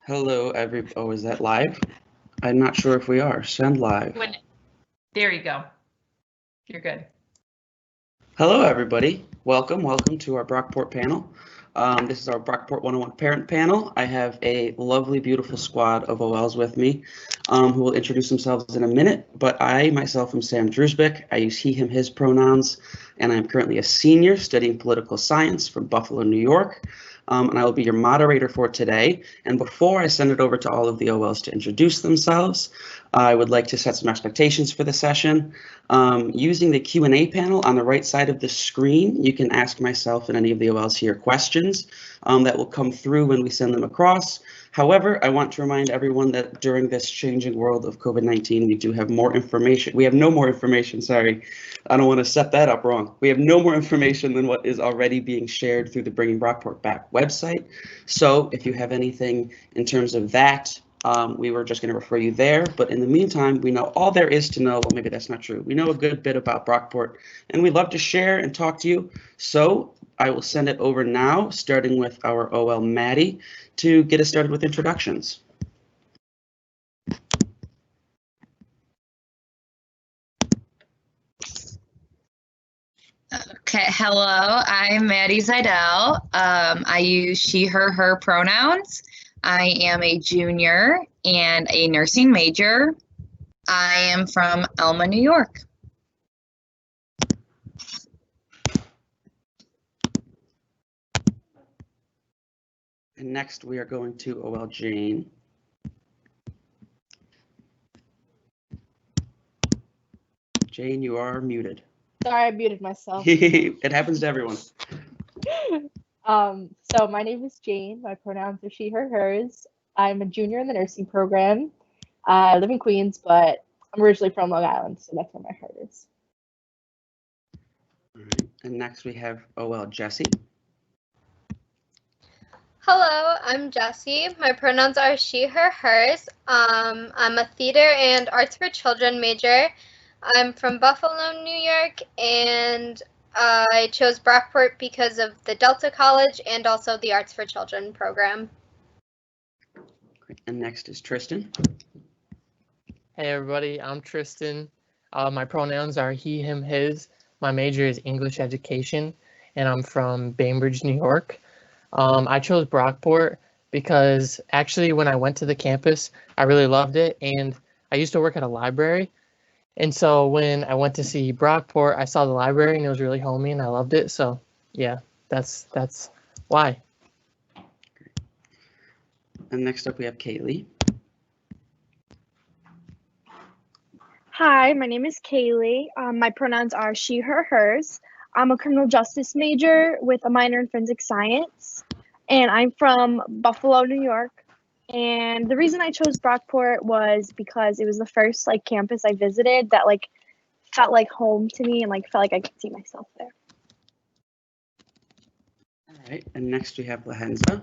Hello, oh, is that live? I'm not sure if we are. Send live. There you go. You're good. Hello, everybody. Welcome to our Brockport panel. This is our Brockport 101 parent panel. I have a lovely, beautiful squad of OLs with me who will introduce themselves in a minute, but I myself am Sam Drusbeck. I use he, him, his pronouns, and I'm currently a senior studying political science from Buffalo, New York. And I will be your moderator for today. And before I send it over to all of the OLs to introduce themselves, I would like to set some expectations for the session. Using the Q&A panel on the right side of the screen, you can ask myself and any of the OLs here questions that will come through when we send them across. However, I want to remind everyone that during this changing world of COVID-19, we do have more information. We have no more information, sorry. I don't want to set that up wrong. We have no more information than what is already being shared through the Bringing Brockport Back website. So if you have anything in terms of that, we were just going to refer you there. But in the meantime, we know all there is to know. Well, maybe that's not true. We know a good bit about Brockport, and we'd love to share and talk to you. So I will send it over now, starting with our OL Maddie, to get us started with introductions. Okay, hello, I'm Maddie Zidell. I use she, her pronouns. I am a junior and a nursing major. I am from Elma, New York. And next we are going to OL Jane. Jane, you are muted. Sorry, I muted myself. It happens to everyone. So my name is Jane. My pronouns are she, her, hers. I'm a junior in the nursing program. I live in Queens, but I'm originally from Long Island, so that's where my heart is. All right. And next we have OL Jessie. Hello, I'm Jessie. My pronouns are she, her, hers. I'm a theater and arts for children major. I'm from Buffalo, New York, and I chose Brockport because of the Delta College and also the Arts for Children program. Great. And next is Tristan. Hey everybody, I'm Tristan. My pronouns are he, him, his. My major is English education, and I'm from Bainbridge, New York. I chose Brockport because actually when I went to the campus, I really loved it, and I used to work at a library. And so when I went to see Brockport, I saw the library and it was really homey and I loved it. So yeah, that's why. And next up we have Kaylee. Hi, my name is Kaylee. My pronouns are she, her, hers. I'm a criminal justice major with a minor in forensic science, and I'm from Buffalo, New York. And the reason I chose Brockport was because it was the first campus I visited that felt like home to me and felt like I could see myself there. All right, and next we have Lahenza.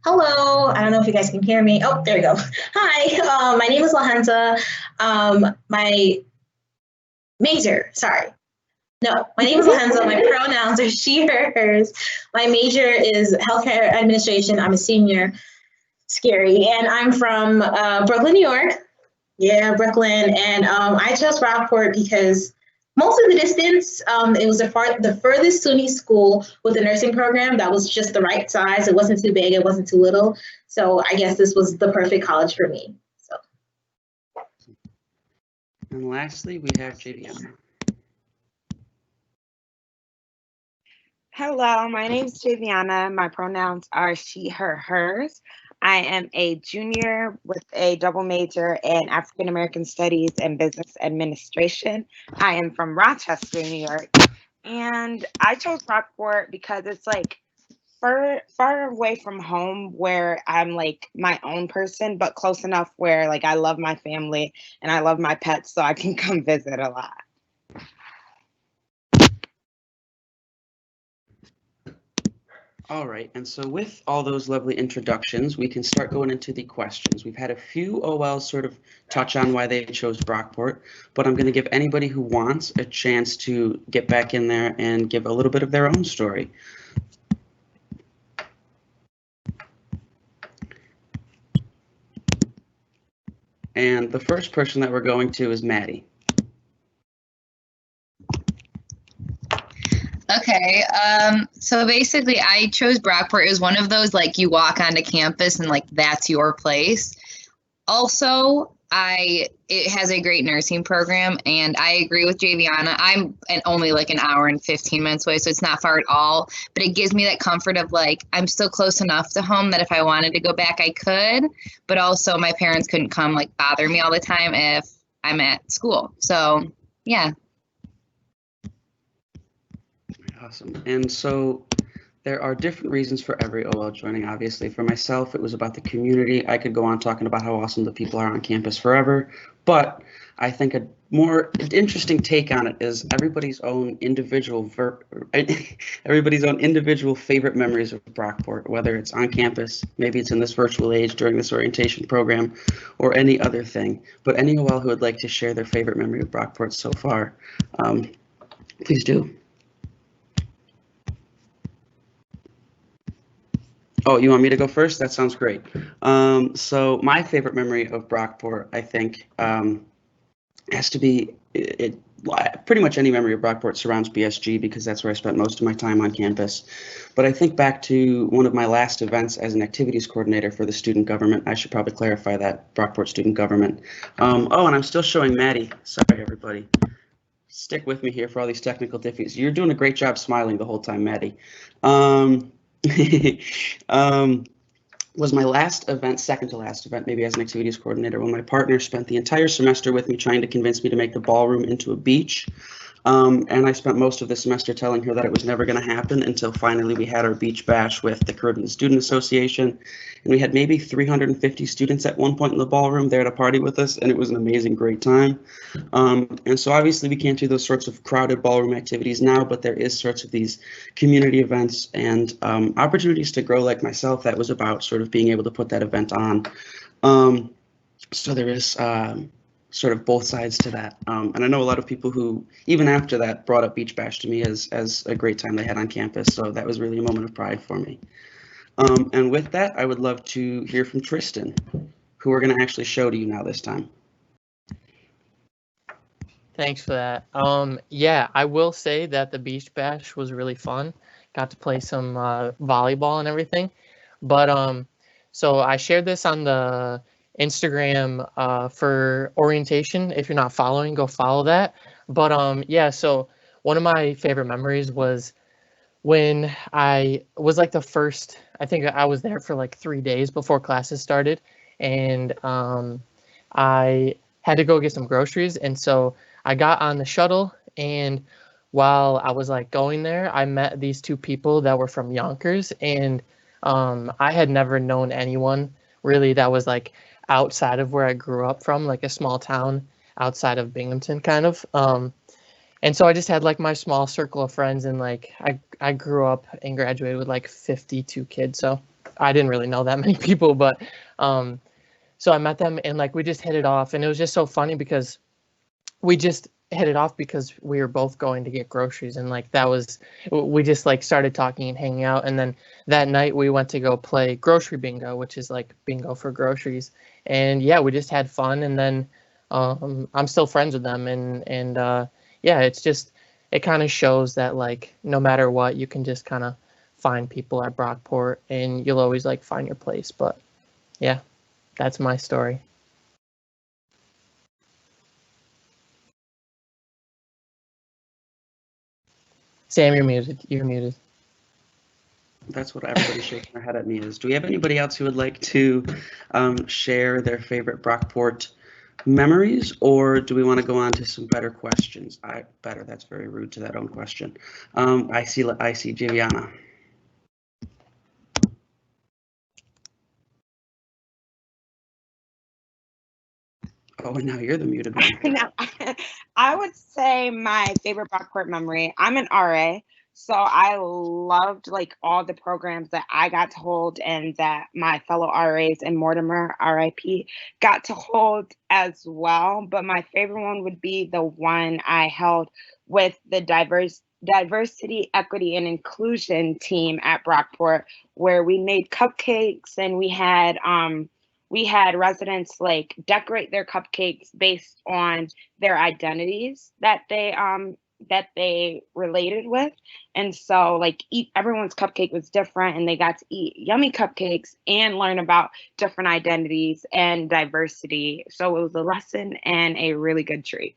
Hello, I don't know if you guys can hear me. Oh, there we go. Hi, my name is Lahenza. My major, my name is Lahenza. My pronouns are she, her, hers. My major is healthcare administration. I'm a senior, scary, and I'm from Brooklyn, New York. Yeah, Brooklyn, and I chose Brockport because most of the distance, it was the furthest SUNY school with a nursing program that was just the right size. It wasn't too big, it wasn't too little. So I guess this was the perfect college for me. So. And lastly, we have Javiana. Hello, my name is Javiana. My pronouns are she, her, hers. I am a junior with a double major in African American Studies and Business Administration. I am from Rochester, New York. And I chose Brockport because it's far away from home where I'm my own person, but close enough where I love my family and I love my pets, so I can come visit a lot. All right, and so with all those lovely introductions, we can start going into the questions. We've had a few OLs sort of touch on why they chose Brockport, but I'm going to give anybody who wants a chance to get back in there and give a little bit of their own story. And the first person that we're going to is Maddie. Okay, so basically I chose Brockport. It was one of those, like, you walk onto campus and, like, that's your place. Also, it has a great nursing program, and I agree with Javiana. I'm only like an hour and 15 minutes away, so it's not far at all. But it gives me that comfort of, like, I'm still close enough to home that if I wanted to go back, I could. But also, my parents couldn't come, like, bother me all the time if I'm at school. So, yeah. Awesome. And so there are different reasons for every OL joining, obviously. For myself, it was about the community. I could go on talking about how awesome the people are on campus forever, but I think a more interesting take on it is everybody's own individual favorite memories of Brockport, whether it's on campus, maybe it's in this virtual age during this orientation program, or any other thing. But any OL who would like to share their favorite memory of Brockport so far, please do. Oh, you want me to go first? That sounds great. So my favorite memory of Brockport, I think, has to be pretty much any memory of Brockport surrounds BSG because that's where I spent most of my time on campus. But I think back to one of my last events as an activities coordinator for the student government. I should probably clarify that, Brockport student government. Oh, and I'm still showing Maddie. Sorry, everybody. Stick with me here for all these technical difficulties. You're doing a great job smiling the whole time, Maddie. Was my last event, second to last event, maybe as an activities coordinator, when my partner spent the entire semester with me trying to convince me to make the ballroom into a beach. And I spent most of the semester telling her that it was never going to happen until finally we had our beach bash with the Caribbean Student Association. And we had maybe 350 students at one point in the ballroom there to party with us, and it was an amazing, great time. And so obviously we can't do those sorts of crowded ballroom activities now, but there is sorts of these community events and opportunities to grow like myself. That was about sort of being able to put that event on. So there is sort of both sides to that. And I know a lot of people who, even after that, brought up Beach Bash to me as a great time they had on campus. So that was really a moment of pride for me. And with that, I would love to hear from Tristan, who we're going to actually show to you now this time. Thanks for that. Yeah, I will say that the Beach Bash was really fun. Got to play some volleyball and everything. But so I shared this on the Instagram for orientation. If you're not following, go follow that. But yeah, so one of my favorite memories was when I was like the first, I think I was there for like 3 days before classes started, and I had to go get some groceries, and so I got on the shuttle, and while I was like going there, I met these two people that were from Yonkers, and I had never known anyone really that was like outside of where I grew up from, like a small town outside of Binghamton kind of. And so I just had like my small circle of friends, and like I grew up and graduated with like 52 kids, so I didn't really know that many people, but so I met them and like we just hit it off, and it was just so funny because we just hit it off because we were both going to get groceries, and like we just like started talking and hanging out, and then that night we went to go play grocery bingo, which is like bingo for groceries, and yeah, we just had fun, and then I'm still friends with them, and yeah, it kind of shows that like no matter what, you can just kind of find people at Brockport and you'll always like find your place. But yeah, that's my story. Sam, you're muted. You're muted. That's what everybody's shaking their head at me is. Do we have anybody else who would like to share their favorite Brockport memories, or do we want to go on to some better questions? Better, that's very rude to that own question. I see Javiana. Oh, and now you're the muted one. No, I would say my favorite Brockport memory, I'm an RA, so I loved like all the programs that I got to hold and that my fellow RAs in Mortimer, RIP, got to hold as well. But my favorite one would be the one I held with the diversity, equity, and inclusion team at Brockport, where we made cupcakes and we had we had residents like decorate their cupcakes based on their identities that they related with. And so like everyone's cupcake was different, and they got to eat yummy cupcakes and learn about different identities and diversity. So it was a lesson and a really good treat.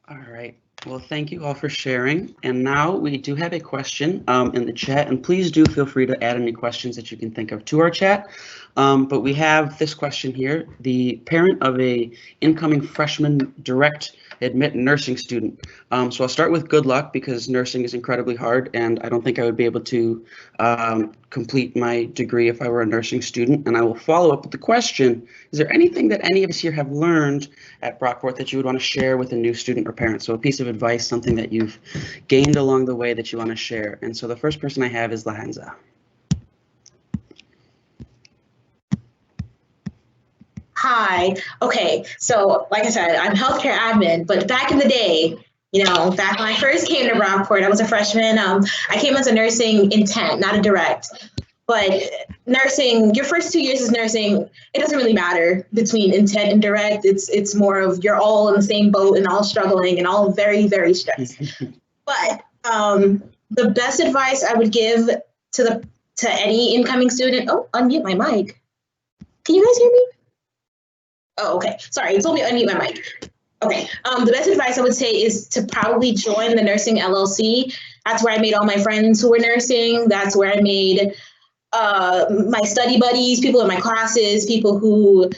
All right. Well, thank you all for sharing. And now we do have a question in the chat, and please do feel free to add any questions that you can think of to our chat. But we have this question here. The parent of a incoming freshman direct admit nursing student. So I'll start with good luck, because nursing is incredibly hard, and I don't think I would be able to complete my degree if I were a nursing student. And I will follow up with the question, is there anything that any of us here have learned at Brockport that you would want to share with a new student or parent? So a piece of advice, something that you've gained along the way that you want to share. And so the first person I have is Lahenza. Hi. Okay. So, like I said, I'm healthcare admin, but back in the day, back when I first came to Brockport, I was a freshman. I came as a nursing intent, not a direct. But nursing, your first 2 years is nursing, it doesn't really matter between intent and direct. It's more of you're all in the same boat and all struggling and all very, very stressed. But the best advice I would give to any incoming student, unmute my mic. Can you guys hear me? Oh, okay. Sorry, it told me to unmute my mic. Okay. The best advice I would say is to probably join the nursing LLC. That's where I made all my friends who were nursing. That's where I made my study buddies, people in my classes, people who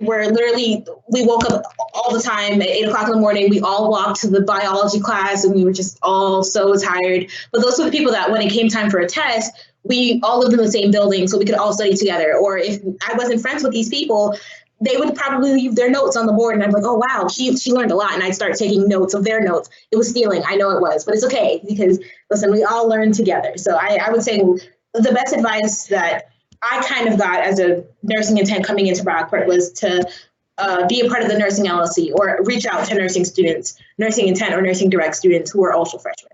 were literally, we woke up all the time at 8 o'clock in the morning. We all walked to the biology class, and we were just all so tired. But those were the people that when it came time for a test, we all lived in the same building, so we could all study together. Or if I wasn't friends with these people, they would probably leave their notes on the board, and I'm like, oh, wow, she learned a lot. And I'd start taking notes of their notes. It was stealing. I know it was, but it's okay, because listen, we all learned together. So I would say the best advice that I kind of got as a nursing intent coming into Brockport was to be a part of the nursing LLC, or reach out to nursing students, nursing intent or nursing direct students who are also freshmen.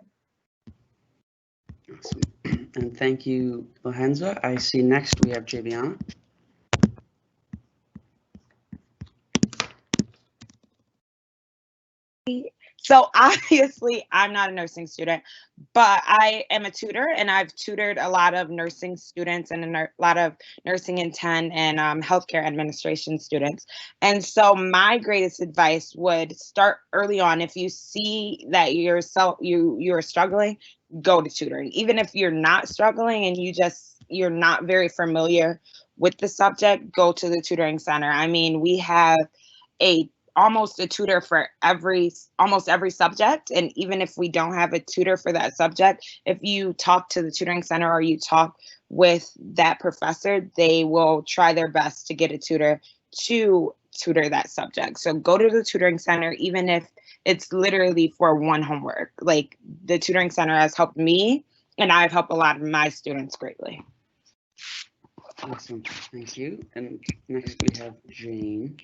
Awesome. And thank you, Lahenza. I see next we have Javiana. So obviously I'm not a nursing student, but I am a tutor, and I've tutored a lot of nursing students and a lot of nursing intent and healthcare administration students. And so my greatest advice would start early on. If you see that you're struggling, go to tutoring. Even if you're not struggling and you're not very familiar with the subject, go to the tutoring center. I mean, we have almost a tutor for almost every subject. And even if we don't have a tutor for that subject, if you talk to the tutoring center or you talk with that professor, they will try their best to get a tutor to tutor that subject. So go to the tutoring center, even if it's literally for one homework. Like, the tutoring center has helped me, and I've helped a lot of my students greatly. Awesome, thank you. And next we have Jane.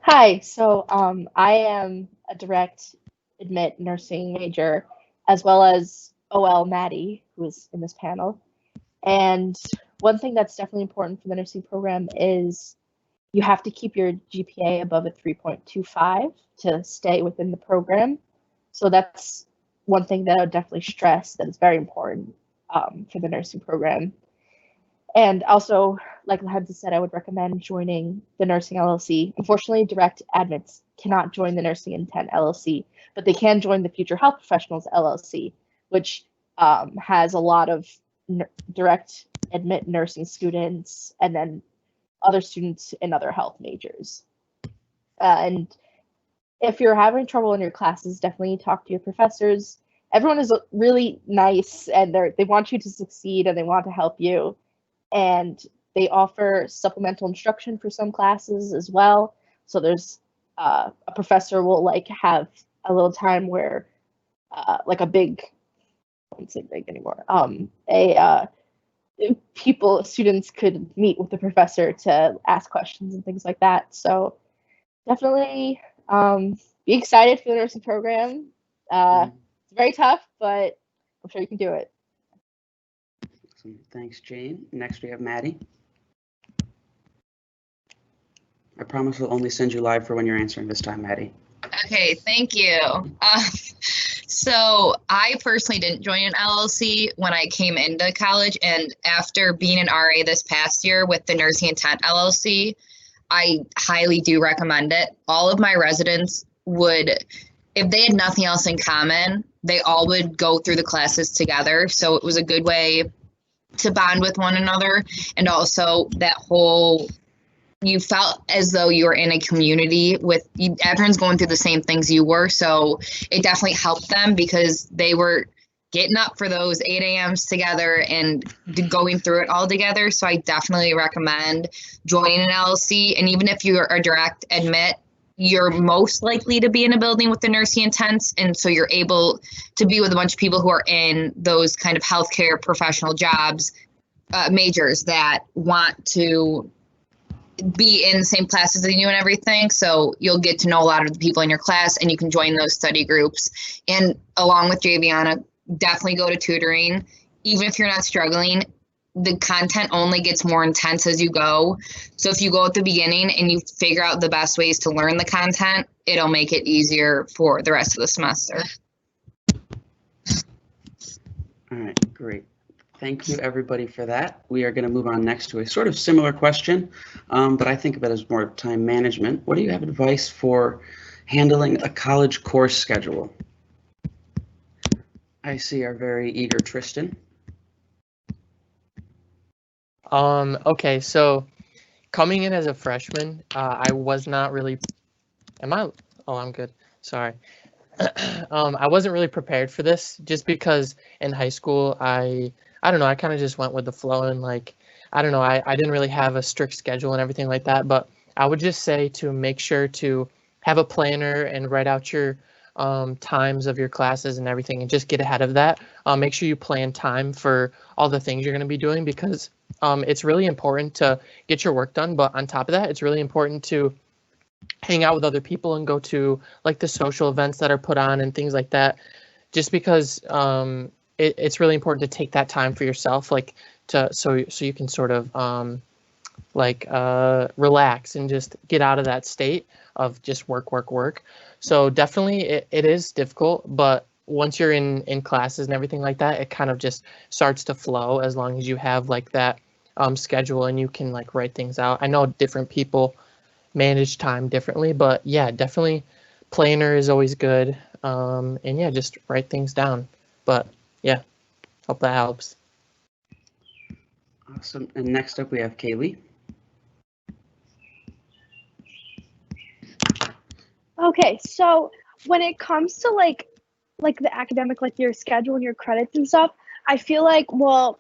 Hi, so I am a direct admit nursing major, as well as OL Maddie, who is in this panel. And one thing that's definitely important for the nursing program is you have to keep your GPA above a 3.25 to stay within the program. So that's one thing that I would definitely stress that is very important for the nursing program. And also, like Lahenza said, I would recommend joining the nursing LLC. Unfortunately, direct admits cannot join the nursing intent LLC, but they can join the future health professionals LLC, which has a lot of direct admit nursing students and then other students in other health majors. And if you're having trouble in your classes, definitely talk to your professors. Everyone is really nice, and they want you to succeed, and they want to help you. And they offer supplemental instruction for some classes as well. So there's a professor will have a little time where I won't say big anymore. Students could meet with the professor to ask questions and things like that. So definitely be excited for the nursing program. It's very tough, but I'm sure you can do it. Awesome. Thanks, Jane. Next, we have Maddie. I promise we'll only send you live for when you're answering this time, Maddie. Okay, thank you. So I personally didn't join an LLC when I came into college, and after being an RA this past year with the Nursing Intent LLC, I highly do recommend it. All of my residents would, if they had nothing else in common, they all would go through the classes together. So it was a good way to bond with one another, and also that whole, you felt as though you were in a community with everyone's going through the same things you were. So it definitely helped them because they were getting up for those 8 a.m.s together and going through it all together. So I definitely recommend joining an LLC. And even if you're a direct admit, you're most likely to be in a building with the nursing intents. And so you're able to be with a bunch of people who are in those kind of healthcare professional jobs, majors that want to be in the same classes as you and everything. So you'll get to know a lot of the people in your class and you can join those study groups. And along with Javiana, definitely go to tutoring. Even if you're not struggling, the content only gets more intense as you go. So if you go at the beginning and you figure out the best ways to learn the content, it'll make it easier for the rest of the semester. All right, great. Thank you, everybody, for that. We are going to move on next to a sort of similar question, but I think of it as more of time management. What do you have advice for handling a college course schedule? I see our very eager Tristan. Okay, so coming in as a freshman, I was not really, oh, I'm good. Sorry. I wasn't really prepared for this just because in high school, I don't know, I kind of just went with the flow and like, I don't know, I didn't really have a strict schedule and everything like that, but I would just say to make sure to have a planner and write out your times of your classes and everything and just get ahead of that. Make sure you plan time for all the things you're going to be doing because it's really important to get your work done, but on top of that, it's really important to hang out with other people and go to like the social events that are put on and things like that, just because it's really important to take that time for yourself, like so you can sort of relax and just get out of that state of just work. So definitely it is difficult, but once you're in classes and everything like that, it kind of just starts to flow as long as you have like that schedule and you can like write things out. I know different people manage time differently, but yeah, definitely planner is always good. And yeah, just write things down. But yeah, hope that helps. Awesome. And next up we have Kaylee. Okay, so when it comes to like the academic, like your schedule and your credits and stuff, I feel like, well,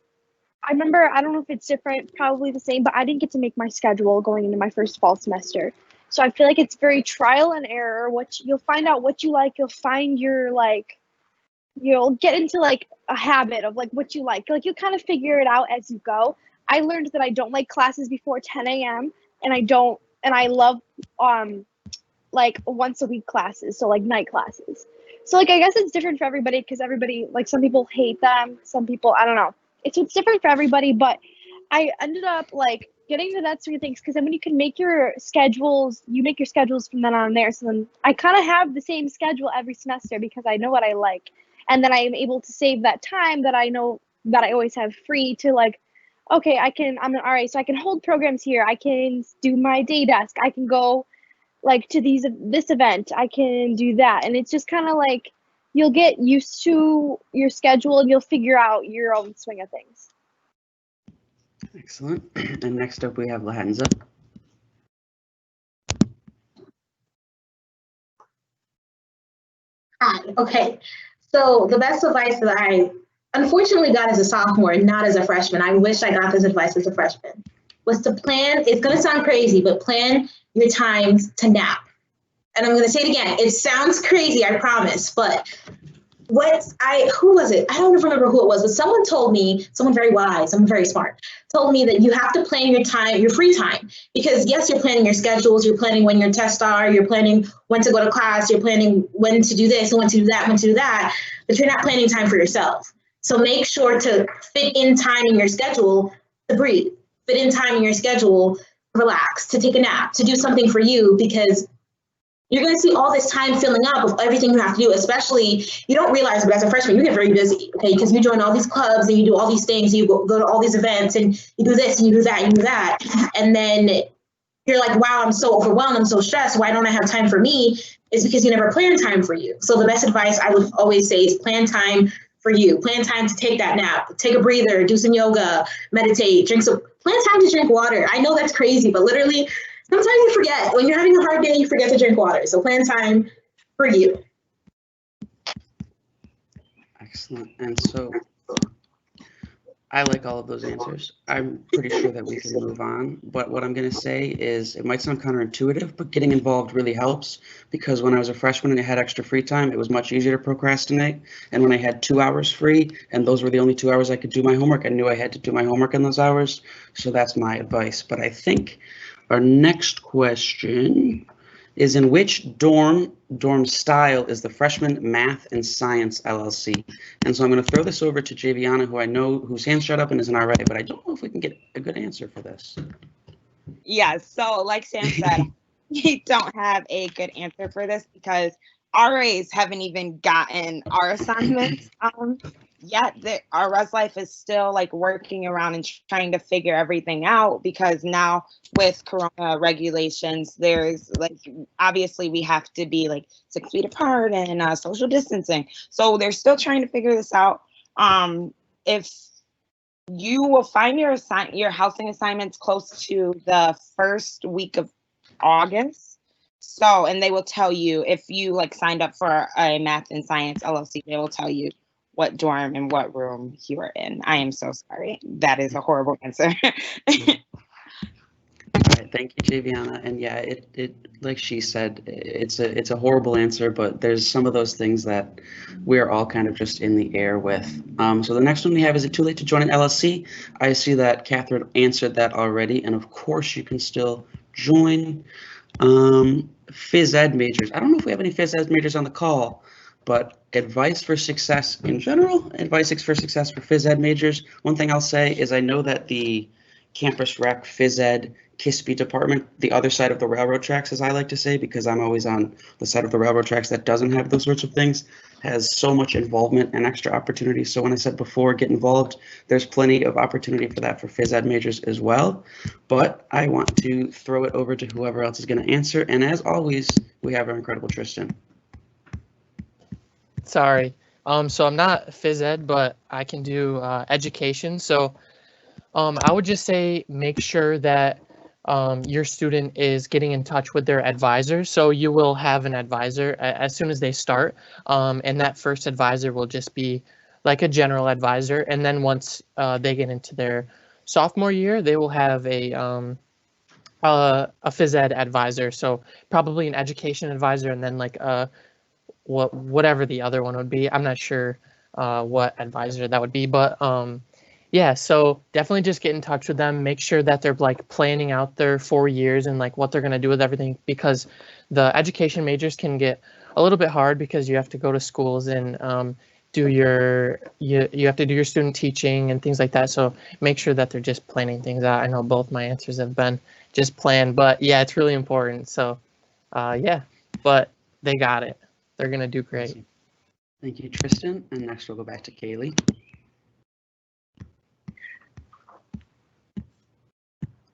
I remember, I don't know if it's different, probably the same, but I didn't get to make my schedule going into my first fall semester. So I feel like it's very trial and error. You'll find out what you like, you'll find your like, you'll get into like a habit of like what you like you kind of figure it out as you go. I learned that I don't like classes before 10 a.m. and I love like once a week classes, so like night classes. So like I guess it's different for everybody because everybody, like some people hate them, some people, I don't know. It's different for everybody, but I ended up like getting to that swing of things because then when you can make your schedules, you make your schedules from then on there. So then I kind of have the same schedule every semester because I know what I like. And then I am able to save that time that I know that I always have free to like, okay, I'm an RA, so I can hold programs here. I can do my day desk. I can go like to this event. I can do that. And it's just kind of like, you'll get used to your schedule and you'll figure out your own swing of things. Excellent. And next up we have Lahenza. Hi. Okay. So the best advice that I unfortunately got as a sophomore, not as a freshman, I wish I got this advice as a freshman, was to plan. It's going to sound crazy, but plan your times to nap. And I'm going to say it again. It sounds crazy, I promise, but who was it? I don't remember who it was, but someone told me, someone very wise, someone very smart, told me that you have to plan your time, your free time, because yes, you're planning your schedules, you're planning when your tests are, you're planning when to go to class, you're planning when to do this and when to do that, when to do that, but you're not planning time for yourself. So make sure to fit in time in your schedule to breathe, fit in time in your schedule, to relax, to take a nap, to do something for you, because you're going to see all this time filling up with everything you have to do, especially, you don't realize, but as a freshman, you get very busy, okay? Because you join all these clubs and you do all these things, you go to all these events and you do this and you do that and you do that. And then you're like, wow, I'm so overwhelmed, I'm so stressed, why don't I have time for me? It's because you never plan time for you. So the best advice I would always say is plan time for you. Plan time to take that nap, take a breather, do some yoga, meditate, plan time to drink water. I know that's crazy, but literally, sometimes you forget. When you're having a hard day, you forget to drink water. So plan time for you. Excellent. And so I like all of those answers. I'm pretty sure that we can move on. But what I'm going to say is it might sound counterintuitive, but getting involved really helps, because when I was a freshman and I had extra free time, it was much easier to procrastinate. And when I had 2 hours free and those were the only 2 hours I could do my homework, I knew I had to do my homework in those hours. So that's my advice. But I think our next question is, in which dorm style is the Freshman Math and Science LLC? And so I'm going to throw this over to Javiana, who I know, whose hand shut up and isn't already, but I don't know if we can get a good answer for this. Yeah, so like Sam said, we don't have a good answer for this because RAs haven't even gotten our assignments yet. Our res life is still like working around and trying to figure everything out, because now with Corona regulations, there's like, obviously we have to be like 6 feet apart and social distancing. So they're still trying to figure this out. If you will find your housing assignments close to the first week of August. So, and they will tell you, if you like signed up for a Math and Science LLC, they will tell you what dorm and what room you are in. I am so sorry. That is a horrible answer. All right, thank you, Javiana. And yeah, it like she said, it's a horrible answer, but there's some of those things that we're all kind of just in the air with. So the next one we have, is it too late to join an LLC? I see that Catherine answered that already, and of course you can still join. Phys ed majors. I don't know if we have any phys ed majors on the call, but advice for success in general, advice for success for phys ed majors. One thing I'll say is I know that the campus rec phys ed KISP department, the other side of the railroad tracks, as I like to say, because I'm always on the side of the railroad tracks that doesn't have those sorts of things, has so much involvement and extra opportunity. So when I said before, get involved, there's plenty of opportunity for that for phys ed majors as well. But I want to throw it over to whoever else is going to answer. And as always, we have our incredible Tristan. Sorry. So I'm not phys ed, but I can do education. So I would just say make sure that your student is getting in touch with their advisor. So you will have an advisor as soon as they start, and that first advisor will just be like a general advisor. And then once they get into their sophomore year, they will have a phys ed advisor. So probably an education advisor, and then like whatever the other one would be. I'm not sure what advisor that would be, but yeah, so definitely just get in touch with them. Make sure that they're like planning out their 4 years and like what they're going to do with everything, because the education majors can get a little bit hard because you have to go to schools and do you have to do your student teaching and things like that. So make sure that they're just planning things out. I know both my answers have been just plan, but yeah, it's really important. So yeah, but they got it. They're going to do great. Thank you, Tristan. And next we'll go back to Kaylee.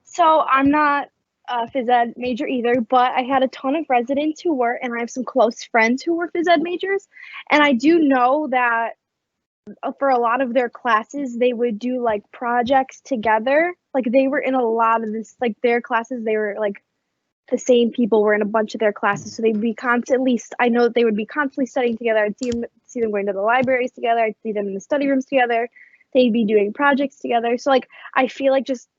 So I'm not a phys ed major either, but I had a ton of residents who were, and I have some close friends who were phys ed majors. And I do know that for a lot of their classes, they would do like projects together. Like they were in a lot of this, like their classes, they were like the same people were in a bunch of their classes. So they'd be constantly, I know that they would be constantly studying together. I'd see them going to the libraries together. I'd see them in the study rooms together. They'd be doing projects together. So like, I feel like just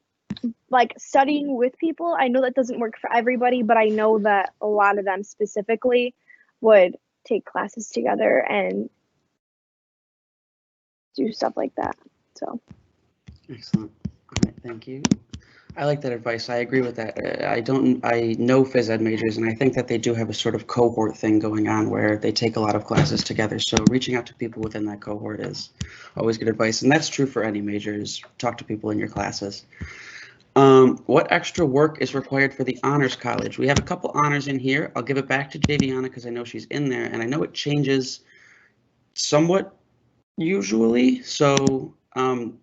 like studying with people, I know that doesn't work for everybody, but I know that a lot of them specifically would take classes together and do stuff like that. So Excellent. All right, thank you. I like that advice. I agree with that. I know phys ed majors, and I think that they do have a sort of cohort thing going on where they take a lot of classes together. So reaching out to people within that cohort is always good advice. And that's true for any major, is talk to people in your classes. What extra work is required for the honors college? We have a couple honors in here. I'll give it back to Javiana because I know she's in there, and I know it changes somewhat usually. So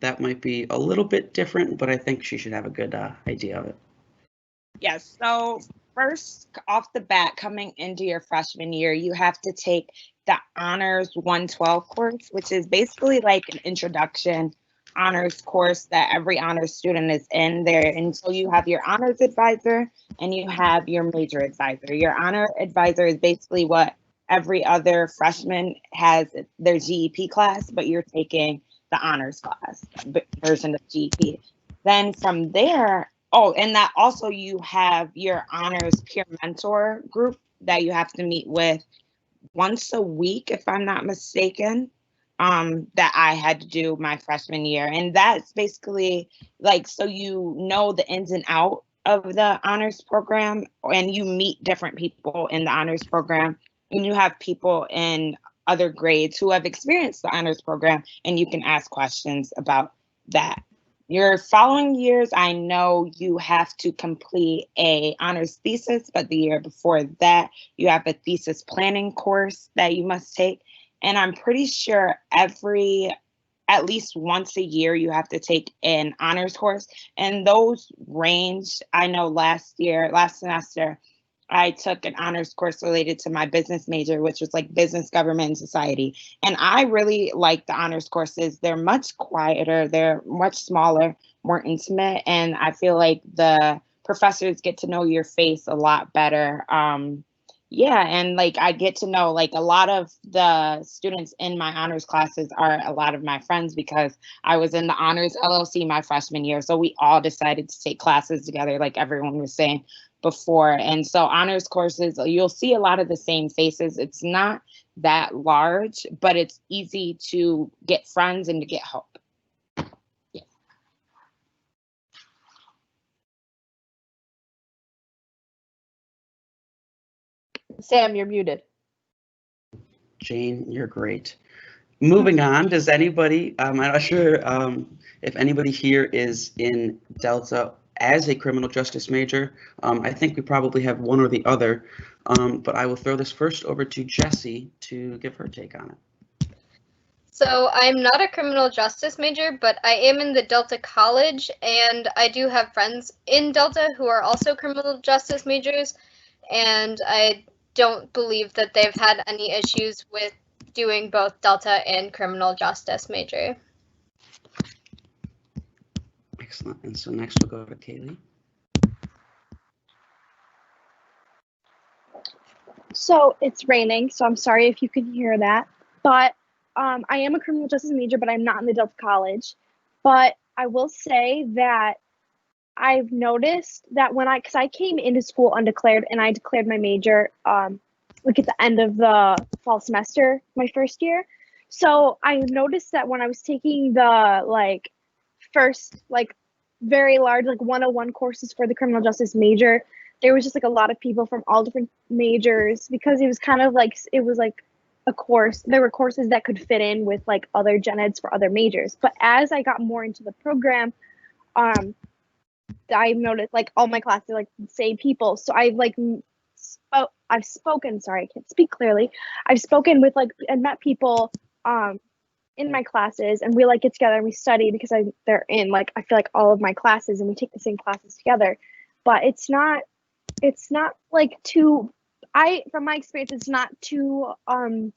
that might be a little bit different, but I think she should have a good idea of it. Yes. So first off the bat, coming into your freshman year, you have to take the Honors 112 course, which is basically like an introduction honors course that every honors student is in there. And so you have your honors advisor and you have your major advisor. Your honor advisor is basically what every other freshman has their GEP class, but you're taking the honors class version of GEP. Then from there, oh, and that also you have your honors peer mentor group that you have to meet with once a week, if I'm not mistaken, that I had to do my freshman year. And that's basically like, so you know the ins and out of the honors program, and you meet different people in the honors program, and you have people in other grades who have experienced the honors program, and you can ask questions about that. Your following years, I know you have to complete a honors thesis, but the year before that, you have a thesis planning course that you must take. And I'm pretty sure at least once a year, you have to take an honors course. And those range, I know last semester, I took an honors course related to my business major, which was like business, government, and society. And I really like the honors courses. They're much quieter, they're much smaller, more intimate. And I feel like the professors get to know your face a lot better. Yeah, and like I get to know like a lot of the students in my honors classes are a lot of my friends because I was in the honors LLC my freshman year. So we all decided to take classes together, like everyone was saying before. And so honors courses, you'll see a lot of the same faces. It's not that large, but it's easy to get friends and to get help. Yeah. Sam, you're muted. Jane, you're great. Moving on, does anybody, I'm not sure if anybody here is in Delta as a criminal justice major. I think we probably have one or the other, but I will throw this first over to Jessie to give her take on it. So I'm not a criminal justice major, but I am in the Delta College, and I do have friends in Delta who are also criminal justice majors, and I don't believe that they've had any issues with doing both Delta and criminal justice major. Excellent. And so next we'll go to Kaylee. So it's raining, so I'm sorry if you can hear that. But I am a criminal justice major, but I'm not in the Delta College. But I will say that I've noticed that because I came into school undeclared and I declared my major like at the end of the fall semester, my first year. So I noticed that when I was taking the first very large 101 courses for the criminal justice major, there was just a lot of people from all different majors because it was kind of a course. There were courses that could fit in with other gen eds for other majors. But as I got more into the program, I noticed all my classes are the same people. So I've spoken, sorry, I can't speak clearly. I've spoken with and met people in my classes, and we get together and we study because they're in I feel all of my classes, and we take the same classes together. But it's not too, from my experience, it's not too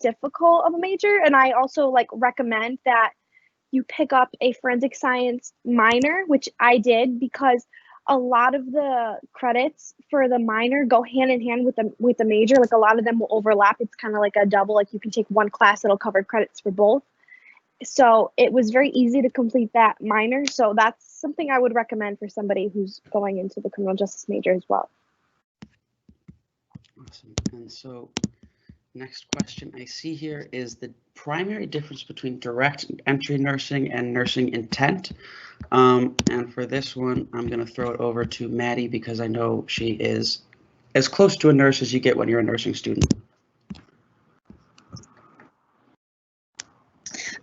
difficult of a major. And I also recommend that you pick up a forensic science minor, which I did, because a lot of the credits for the minor go hand in hand with the major. A lot of them will overlap. It's kind of like a double. You can take one class that'll cover credits for both. So it was very easy to complete that minor. So that's something I would recommend for somebody who's going into the criminal justice major as well. Awesome. And so Next question I see here is the primary difference between direct entry nursing and nursing intent. And for this one, I'm going to throw it over to Maddie because I know she is as close to a nurse as you get when you're a nursing student.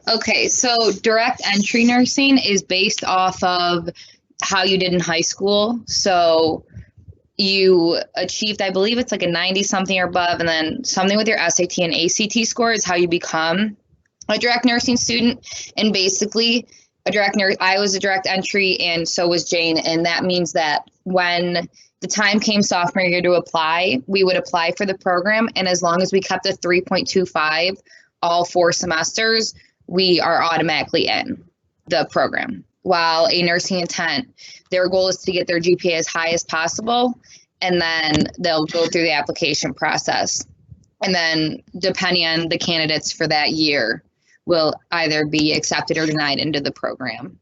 Okay, so direct entry nursing is based off of how you did in high school. So you achieved, I believe it's like a 90 something or above, and then something with your SAT and ACT score is how you become a direct nursing student. And basically, I was a direct entry, and so was Jane. And that means that when the time came sophomore year to apply, we would apply for the program. And as long as we kept a 3.25 all 4 semesters, we are automatically in the program. While a nursing intent, their goal is to get their GPA as high as possible, and then they'll go through the application process. And then depending on the candidates for that year, will either be accepted or denied into the program.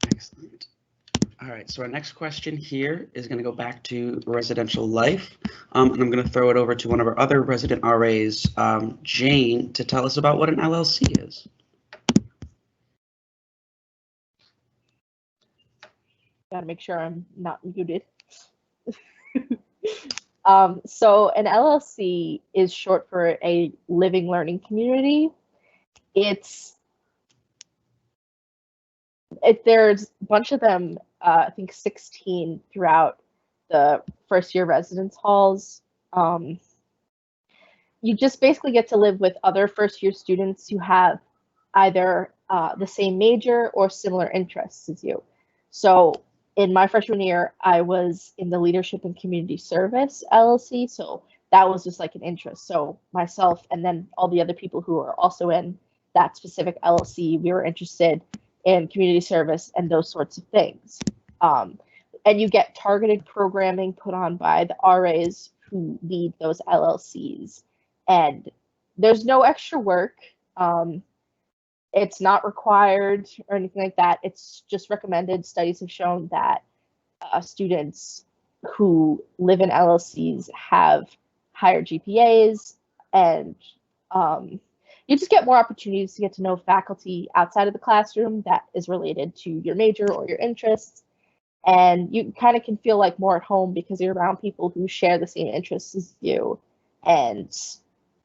Excellent. All right, so our next question here is going to go back to residential life. And I'm going to throw it over to one of our other resident RAs, Jane, to tell us about what an LLC is. Gotta make sure I'm not muted. So an LLC is short for a living learning community. There's a bunch of them, I think 16 throughout the first year residence halls. You just basically get to live with other first year students who have either the same major or similar interests as you. So in my freshman year, I was in the Leadership and Community Service LLC, so that was just like an interest. So myself and then all the other people who are also in that specific LLC, we were interested in community service and those sorts of things. And you get targeted programming put on by the RAs who lead those LLCs. And there's no extra work. It's not required or anything like that. It's just recommended. Studies have shown that students who live in LLCs have higher GPAs, and you just get more opportunities to get to know faculty outside of the classroom that is related to your major or your interests. And you kind of can feel like more at home because you're around people who share the same interests as you. And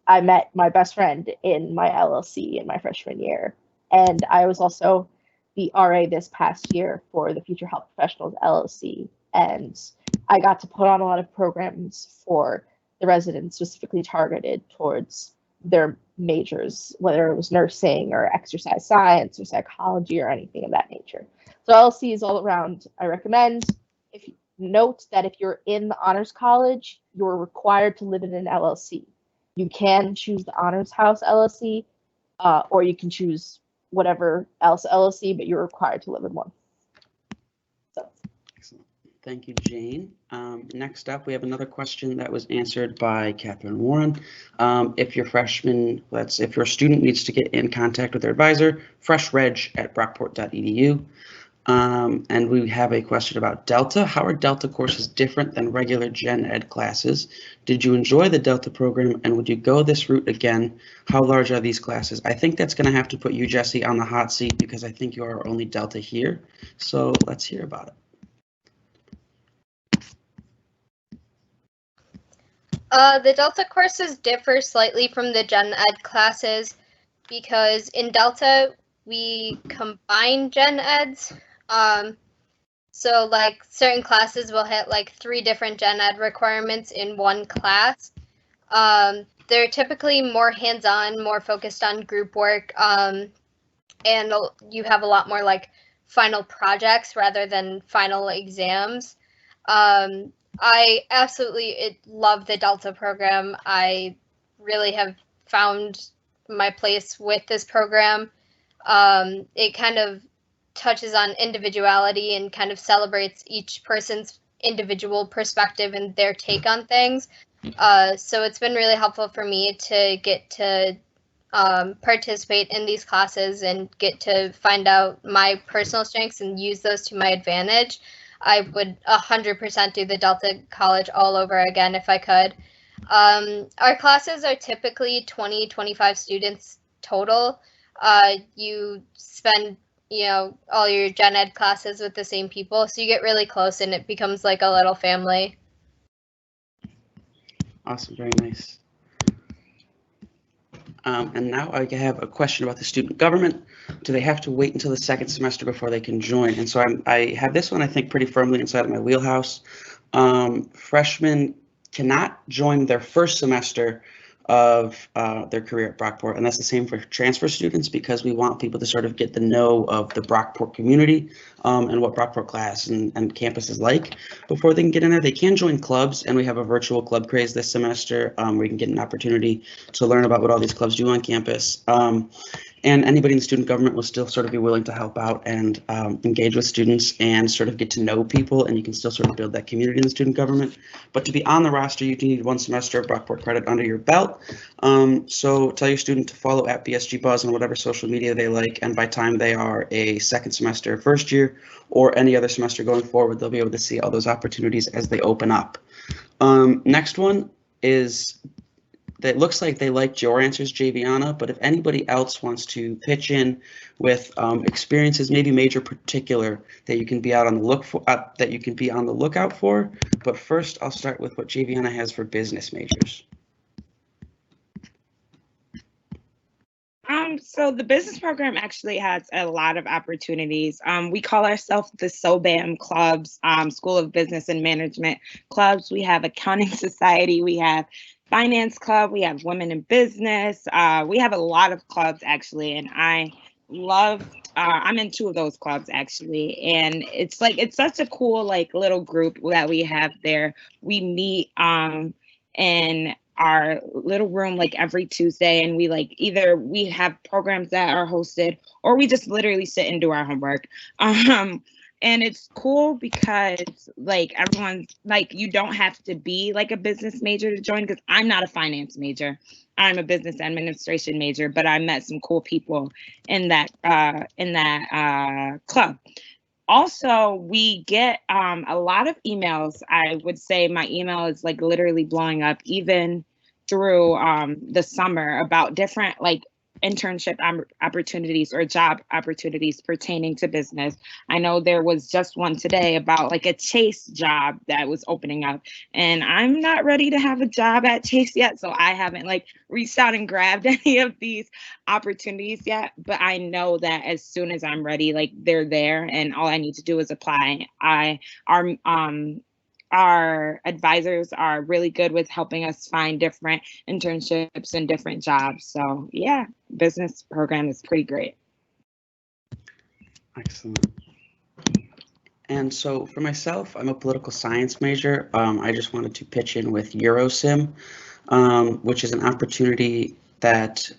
I met my best friend in my LLC in my freshman year. And I was also the RA this past year for the Future Health Professionals LLC. And I got to put on a lot of programs for the residents specifically targeted towards their majors, whether it was nursing or exercise science or psychology or anything of that nature. So LLCs all around, I recommend. If you note that if you're in the honors college, you're required to live in an LLC. You can choose the Honors House LLC, or you can choose whatever else LLC, but you're required to live in one. So. Excellent. Thank you, Jane. Next up, we have another question that was answered by Catherine Warren. If your student needs to get in contact with their advisor, freshreg@brockport.edu. And we have a question about Delta. How are Delta courses different than regular Gen Ed classes? Did you enjoy the Delta program, and would you go this route again? How large are these classes? I think that's going to have to put you, Jesse, on the hot seat because I think you are only Delta here. So let's hear about it. The Delta courses differ slightly from the Gen Ed classes because in Delta, we combine Gen Eds. So like certain classes will hit like 3 different Gen Ed requirements in one class. They're typically more hands-on, more focused on group work, and you have a lot more like final projects rather than final exams. I absolutely love the Delta program. I really have found my place with this program. It kind of touches on individuality and kind of celebrates each person's individual perspective and their take on things. So it's been really helpful for me to get to participate in these classes and get to find out my personal strengths and use those to my advantage. I would 100% do the Delta College all over again if I could. Our classes are typically 20-25 students total. You spend, all your gen ed classes with the same people, so you get really close and it becomes like a little family. Awesome, very nice. And now I have a question about the student government. Do they have to wait until the second semester before they can join? And so I have this one, I think, pretty firmly inside of my wheelhouse. Freshmen cannot join their first semester of their career at Brockport, and that's the same for transfer students, because we want people to sort of get the know of the Brockport community and what Brockport class and campus is like before they can get in there. They can join clubs, and we have a virtual club craze this semester where you can get an opportunity to learn about what all these clubs do on campus. And anybody in the student government will still sort of be willing to help out and engage with students and sort of get to know people, and you can still sort of build that community in the student government. But to be on the roster, you do need 1 semester of Brockport credit under your belt. So tell your student to follow at BSG Buzz on whatever social media they like, and by time they are a second semester, first year, or any other semester going forward, they'll be able to see all those opportunities as they open up. Next one is, it looks like they liked your answers, Javiana, but if anybody else wants to pitch in with experiences, maybe major particular, that you can be out on the lookout for. But first, I'll start with what Javiana has for business majors. So the business program actually has a lot of opportunities. We call ourselves the SOBAM clubs, School of Business and Management clubs. We have Accounting Society, we have Finance Club, we have Women in Business. We have a lot of clubs actually, and I love, I'm in 2 of those clubs actually. And it's such a cool little group that we have there. We meet in our little room every Tuesday, and we either we have programs that are hosted or we just literally sit and do our homework. And it's cool because everyone's you don't have to be a business major to join, because I'm not a finance major. I'm a business administration major, but I met some cool people in that club. Also, we get a lot of emails. I would say my email is literally blowing up even through the summer about different internship opportunities or job opportunities pertaining to business. I know there was just one today about a Chase job that was opening up, and I'm not ready to have a job at Chase yet, so I haven't reached out and grabbed any of these opportunities yet. But I know that as soon as I'm ready, they're there, and all I need to do is apply. Our advisors are really good with helping us find different internships and different jobs. So yeah, business program is pretty great. Excellent. And so for myself, I'm a political science major. I just wanted to pitch in with EuroSim, which is an opportunity that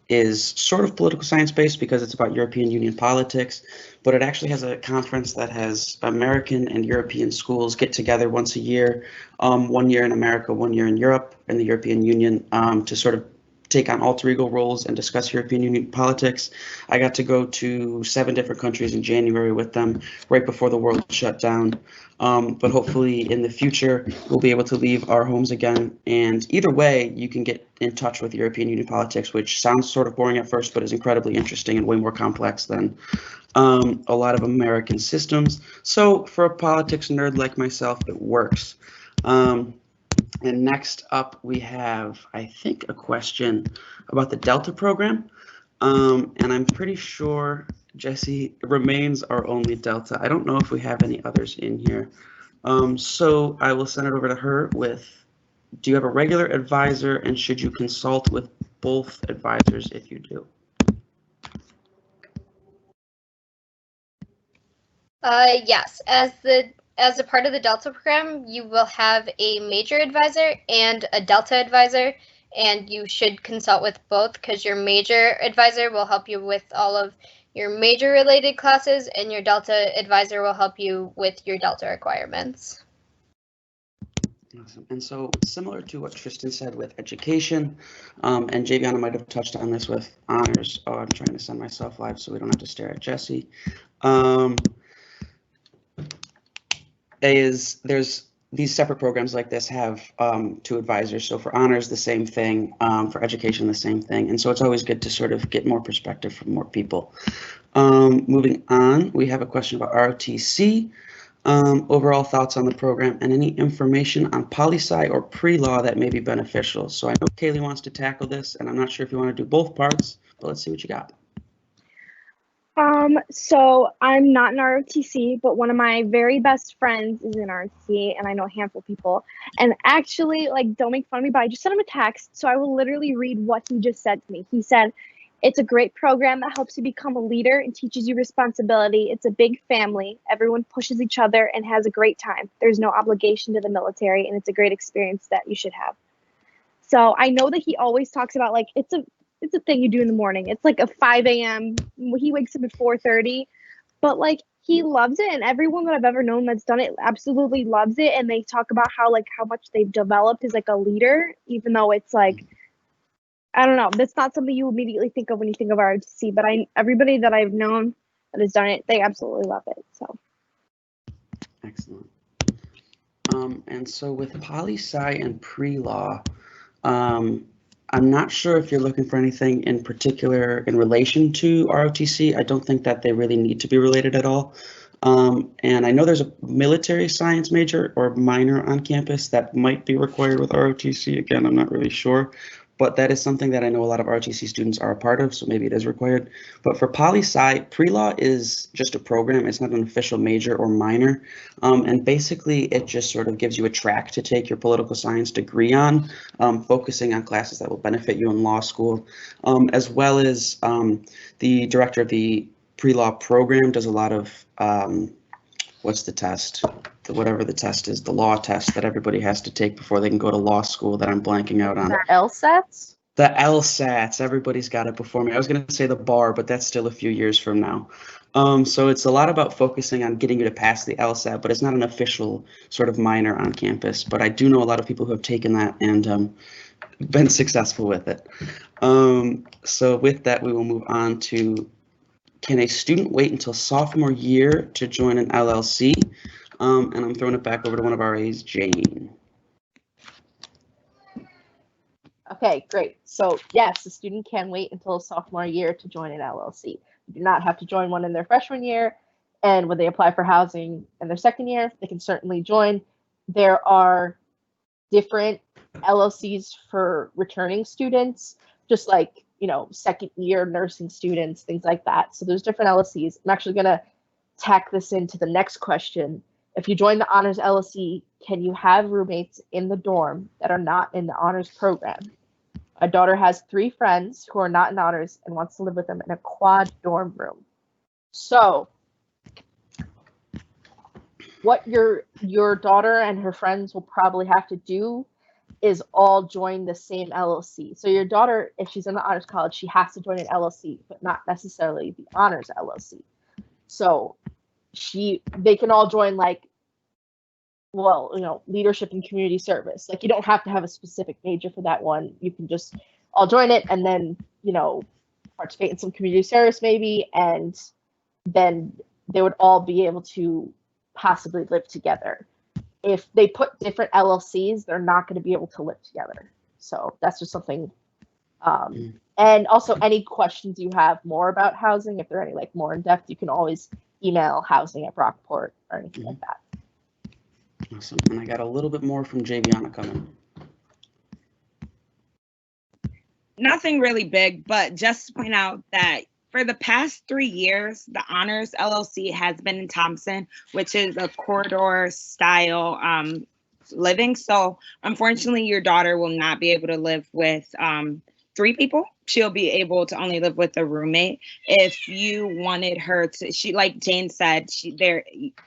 is sort of political science based because it's about European Union politics, but it actually has a conference that has American and European schools get together once a year, 1 year in America, 1 year in Europe and the European Union, to sort of take on alter ego roles and discuss European Union politics. I got to go to 7 different countries in January with them right before the world shut down. But hopefully in the future, we'll be able to leave our homes again. And either way, you can get in touch with European Union politics, which sounds sort of boring at first, but is incredibly interesting and way more complex than a lot of American systems. So for a politics nerd like myself, it works. And next up, we have, I think, a question about the Delta program. And I'm pretty sure Jessie remains our only Delta. I don't know if we have any others in here. So I will send it over to her with, do you have a regular advisor, and should you consult with both advisors if you do? Yes, as a part of the Delta program, you will have a major advisor and a Delta advisor, and you should consult with both because your major advisor will help you with all of your major related classes, and your Delta advisor will help you with your Delta requirements. Awesome. And so similar to what Tristan said with education, and Javiana might have touched on this with honors. Oh, I'm trying to send myself live so we don't have to stare at Jessie. There's these separate programs like this have 2 advisors. So for honors, the same thing. For education, the same thing. And so it's always good to sort of get more perspective from more people. Moving on, we have a question about ROTC. Overall thoughts on the program and any information on poli-sci or pre-law that may be beneficial. So I know Kaylee wants to tackle this, and I'm not sure if you want to do both parts, but let's see what you got. So I'm not in ROTC, but one of my very best friends is in ROTC, and I know a handful of people. And actually, like, don't make fun of me, but I just sent him a text, so I will literally read what he just said to me. He said, "It's a great program that helps you become a leader and teaches you responsibility. It's a big family. Everyone pushes each other and has a great time. There's no obligation to the military, and it's a great experience that you should have." So I know that he always talks about, like, it's a thing you do in the morning. It's like a 5 a.m. He wakes up at 4:30, but like he loves it, and everyone that I've ever known that's done it absolutely loves it. And they talk about how much they've developed as like a leader, even though it's like, I don't know, that's not something you immediately think of when you think of ROTC. But everybody that I've known that has done it, they absolutely love it. So Excellent. And so with poli-sci and pre-law, I'm not sure if you're looking for anything in particular in relation to ROTC. I don't think that they really need to be related at all. And I know there's a military science major or minor on campus that might be required with ROTC. Again, I'm not really sure, but that is something that I know a lot of ROTC students are a part of, so maybe it is required. But for poli-sci, pre-law is just a program. It's not an official major or minor. And basically, it just sort of gives you a track to take your political science degree on, focusing on classes that will benefit you in law school, as well as the director of the pre-law program does a lot of, what's the test? Whatever the test is, the law test that everybody has to take before they can go to law school that I'm blanking out on. The LSATs? The LSATs, everybody's got it before me. I was going to say the bar, but that's still a few years from now. So it's a lot about focusing on getting you to pass the LSAT, but it's not an official sort of minor on campus. But I do know a lot of people who have taken that and been successful with it. So with that, we will move on to, can a student wait until sophomore year to join an LLC? And I'm throwing it back over to one of our A's, Jane. Okay, great. So yes, the student can wait until sophomore year to join an LLC. You do not have to join one in their freshman year. And when they apply for housing in their second year, they can certainly join. There are different LLCs for returning students, just like, you know, second year nursing students, things like that. So there's different LLCs. I'm actually going to tack this into the next question. If you join the honors LLC, can you have roommates in the dorm that are not in the honors program? My daughter has 3 friends who are not in honors and wants to live with them in a quad dorm room. So what your daughter and her friends will probably have to do is all join the same LLC. So your daughter, if she's in the honors college, she has to join an LLC, but not necessarily the honors LLC. So they can all join, like, well, you know, leadership and community service. Like, you don't have to have a specific major for that one. You can just all join it and then, you know, participate in some community service maybe, and then they would all be able to possibly live together. If they put different LLCs, they're not going to be able to live together. So that's just something. And also, any questions you have more about housing, if there are any like more in depth, you can always email housing@Brockport or anything like that. Awesome. And I got a little bit more from Javiana coming. Nothing really big, but just to point out that for the past 3 years, the Honors LLC has been in Thompson, which is a corridor style living. So unfortunately, your daughter will not be able to live with 3 people. She'll be able to only live with a roommate. If you wanted her to, like Jane said,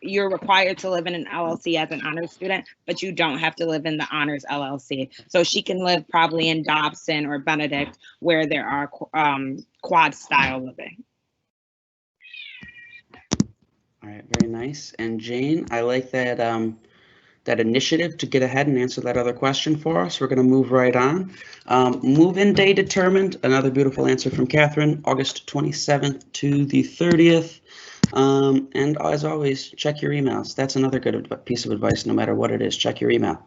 you're required to live in an LLC as an honors student, but you don't have to live in the Honors LLC. So she can live probably in Dobson or Benedict, where there are quad style living. All right, very nice. And Jane, I like that that initiative to get ahead and answer that other question for us. We're going to move right on. Move-in day determined. Another beautiful answer from Catherine. August 27th to the 30th. And as always, check your emails. That's another good piece of advice, no matter what it is, check your email.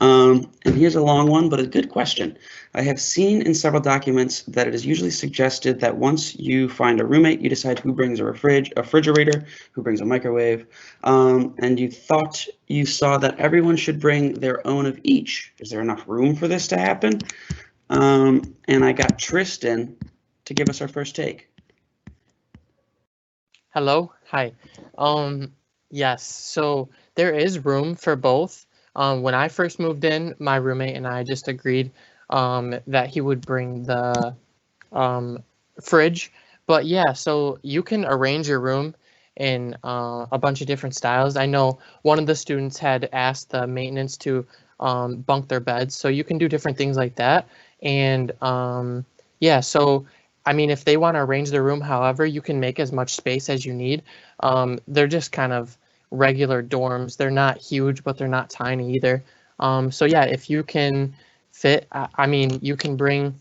And here's a long one, but a good question. I have seen in several documents that it is usually suggested that once you find a roommate, you decide who brings a refrigerator, who brings a microwave, and you thought you saw that everyone should bring their own of each. Is there enough room for this to happen? And I got Tristan to give us our first take. Hello, hi. Yes, so there is room for both. When I first moved in, my roommate and I just agreed that he would bring the fridge. But yeah, so you can arrange your room in a bunch of different styles. I know one of the students had asked the maintenance to bunk their beds, so you can do different things like that. And yeah, so I mean, if they want to arrange their room however, you can make as much space as you need. They're just kind of regular dorms. They're not huge, but they're not tiny either. So yeah, if you can fit, I mean, you can bring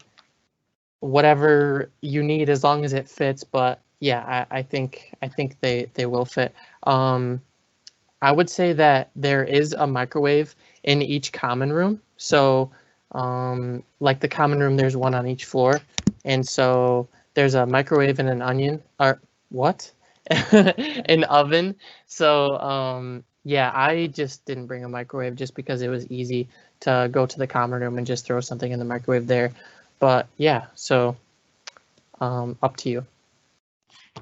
whatever you need as long as it fits. But yeah, I think they will fit. I would say that there is a microwave in each common room. So like the common room, there's one on each floor. And so there's a microwave and an onion, or what? An oven. So yeah, I just didn't bring a microwave just because it was easy to go to the common room and just throw something in the microwave there. But yeah, so up to you.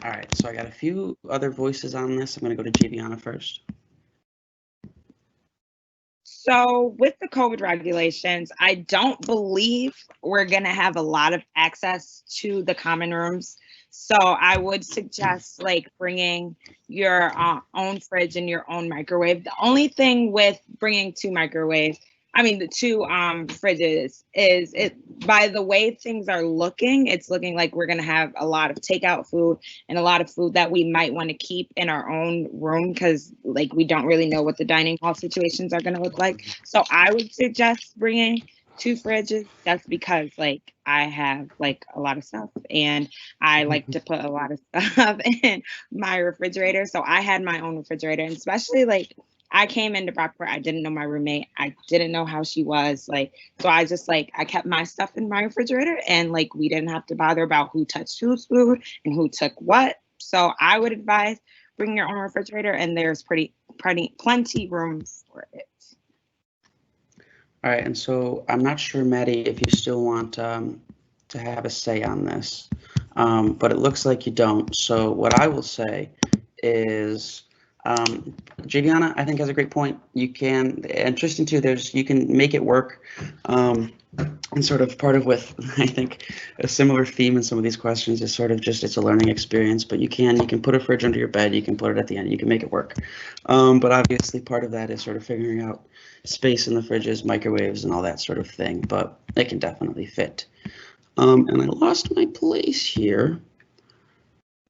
All right, so I got a few other voices on this. I'm going to go to Javiana first. So with the COVID regulations, I don't believe we're going to have a lot of access to the common rooms. So I would suggest like bringing your own fridge and your own microwave. The only thing with bringing the two fridges is by the way things are looking, it's looking like we're going to have a lot of takeout food and a lot of food that we might want to keep in our own room because like we don't really know what the dining hall situations are going to look like. So I would suggest bringing 2 fridges. That's because like I have like a lot of stuff and I like to put a lot of stuff in my refrigerator. So I had my own refrigerator, and especially like I came into Brockport, I didn't know my roommate. I didn't know how she was. Like, so I just like, I kept my stuff in my refrigerator and like, we didn't have to bother about who touched whose food and who took what. So I would advise bringing your own refrigerator, and there's plenty room for it. All right, and so I'm not sure, Maddie, if you still want to have a say on this, but it looks like you don't. So what I will say is, Javiana, I think has a great point. You can, and Tristan too, you can make it work. And sort of part of with, I think, a similar theme in some of these questions is sort of just it's a learning experience, but you can put a fridge under your bed, you can put it at the end, you can make it work. But obviously part of that is sort of figuring out space in the fridges, microwaves, and all that sort of thing, but it can definitely fit. And I lost my place here.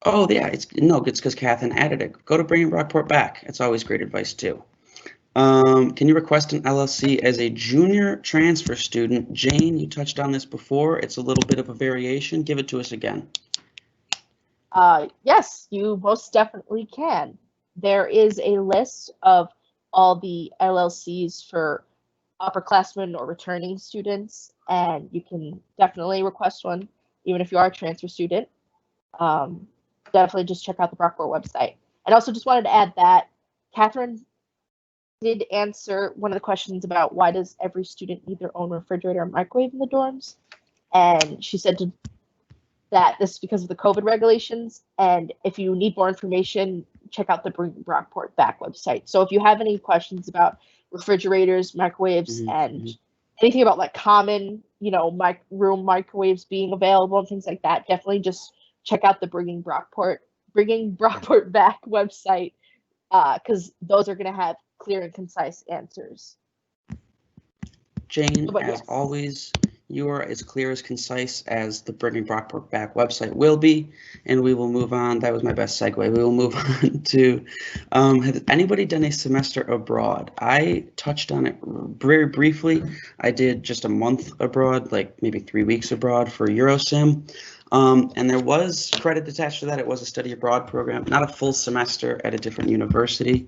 Oh yeah, it's because Catherine added it. Go to bringing Brockport back. It's always great advice too. Can you request an LLC as a junior transfer student? Jane, you touched on this before. It's a little bit of a variation. Give it to us again. Yes, you most definitely can. There is a list of all the LLCs for upperclassmen or returning students, and you can definitely request one, even if you are a transfer student. Definitely just check out the Brockport website. And also just wanted to add that Catherine did answer one of the questions about why does every student need their own refrigerator and microwave in the dorms, and she said that this is because of the COVID regulations. And if you need more information, check out the Bring Brockport Back website. So if you have any questions about refrigerators, microwaves, and anything about like common, room microwaves being available and things like that, definitely just check out the Bringing Brockport Back website, because those are going to have clear and concise answers. Jane, as always, you are as clear as concise as the Bringing Brockport Back website will be, and we will move on. That was my best segue. We will move on to, has anybody done a semester abroad? I touched on it very briefly. I did just a month abroad, like maybe 3 weeks abroad for Eurosim. And there was credit attached to that. It was a study abroad program, not a full semester at a different university.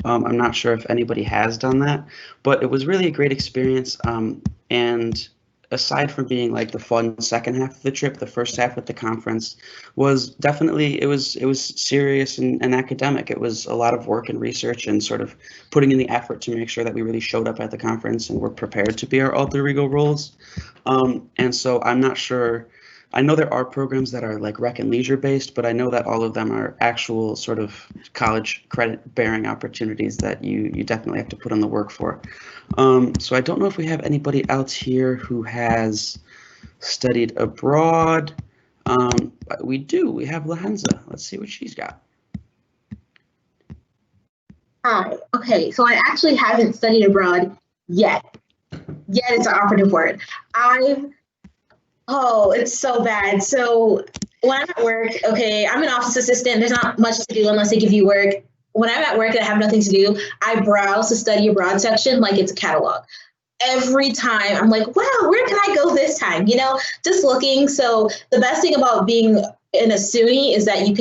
I'm not sure if anybody has done that, but it was really a great experience. And aside from being like the fun second half of the trip, the first half with the conference was definitely, it was serious and academic. It was a lot of work and research and sort of putting in the effort to make sure that we really showed up at the conference and were prepared to be our alter ego roles. And so I'm not sure, I know there are programs that are like rec and leisure based, but I know that all of them are actual sort of college credit bearing opportunities that you definitely have to put in the work for. So I don't know if we have anybody else here who has studied abroad. But we do. We have Lahenza. Let's see what she's got. Hi. Okay, so I actually haven't studied abroad yet. Yet is an operative word. Oh, it's so bad. So when I'm at work, okay, I'm an office assistant. There's not much to do unless they give you work. When I'm at work and I have nothing to do, I browse the study abroad section like it's a catalog. Every time I'm like, wow, where can I go this time? You know, just looking. So the best thing about being in a SUNY is that you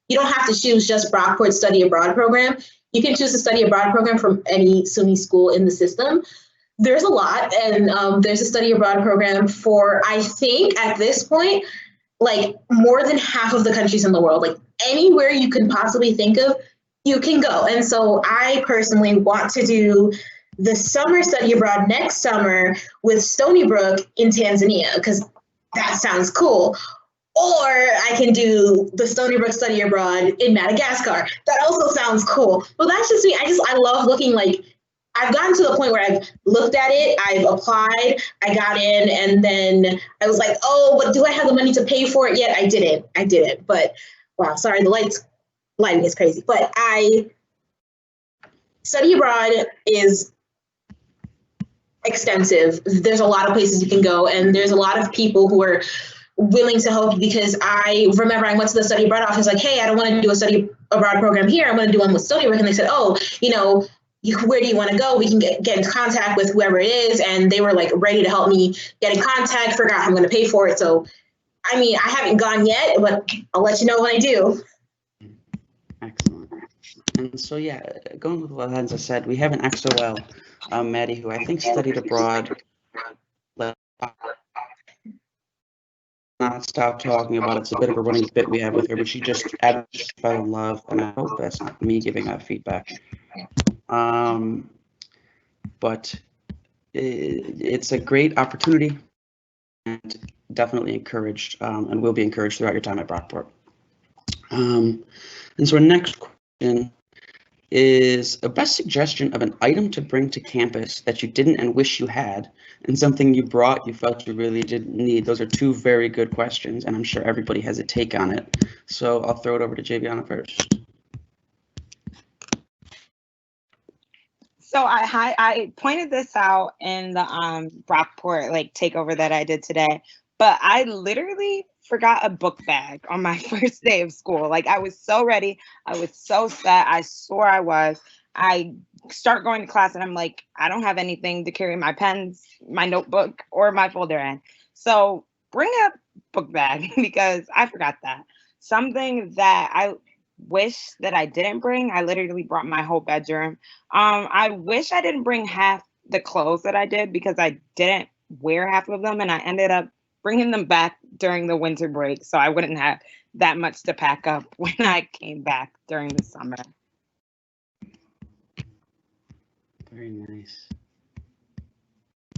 don't have to choose just Brockport study abroad program. You can choose a study abroad program from any SUNY school in the system. There's a lot, and there's a study abroad program for, I think at this point, like more than half of the countries in the world. Like anywhere you can possibly think of, you can go. And so I personally want to do the summer study abroad next summer with Stony Brook in Tanzania, because that sounds cool. Or I can do the Stony Brook study abroad in Madagascar. That also sounds cool. But that's just me. I love looking like, I've gotten to the point where I've looked at it, I've applied, I got in, and then I was like, oh, but do I have the money to pay for it yet? I didn't. But wow, sorry, the lighting is crazy. But study abroad is extensive. There's a lot of places you can go, and there's a lot of people who are willing to help you, because I remember I went to the study abroad office like, hey, I don't want to do a study abroad program here. I want to do one with Stony Brook. And they said, oh, you know, where do you want to go? We can get in contact with whoever it is. And they were like ready to help me get in contact, figure out how I'm going to pay for it. So, I mean, I haven't gone yet, but I'll let you know when I do. Excellent. And so, yeah, going with what Lahenza said, we have an XOL, Maddie, who I think studied abroad. Not stop talking about it. It's a bit of a running bit we have with her, but she just absolutely fell in love, and I hope that's not me giving that feedback. But it's a great opportunity, and definitely encouraged, and will be encouraged throughout your time at Brockport. And so our next question is a best suggestion of an item to bring to campus that you didn't and wish you had, and something you brought you felt you really didn't need. Those are two very good questions, and I'm sure everybody has a take on it. So I'll throw it over to Javiana first. So I pointed this out in the Brockport like takeover that I did today, but I literally forgot a book bag on my first day of school. Like I was so ready, I was so set. I swore I was. I start going to class and I'm like, I don't have anything to carry my pens, my notebook, or my folder in. So bring a book bag because I forgot that. Something that I wish that I didn't bring, I literally brought my whole bedroom. I wish I didn't bring half the clothes that I did because I didn't wear half of them and I ended up bringing them back during the winter break so I wouldn't have that much to pack up when I came back during the summer. Very nice.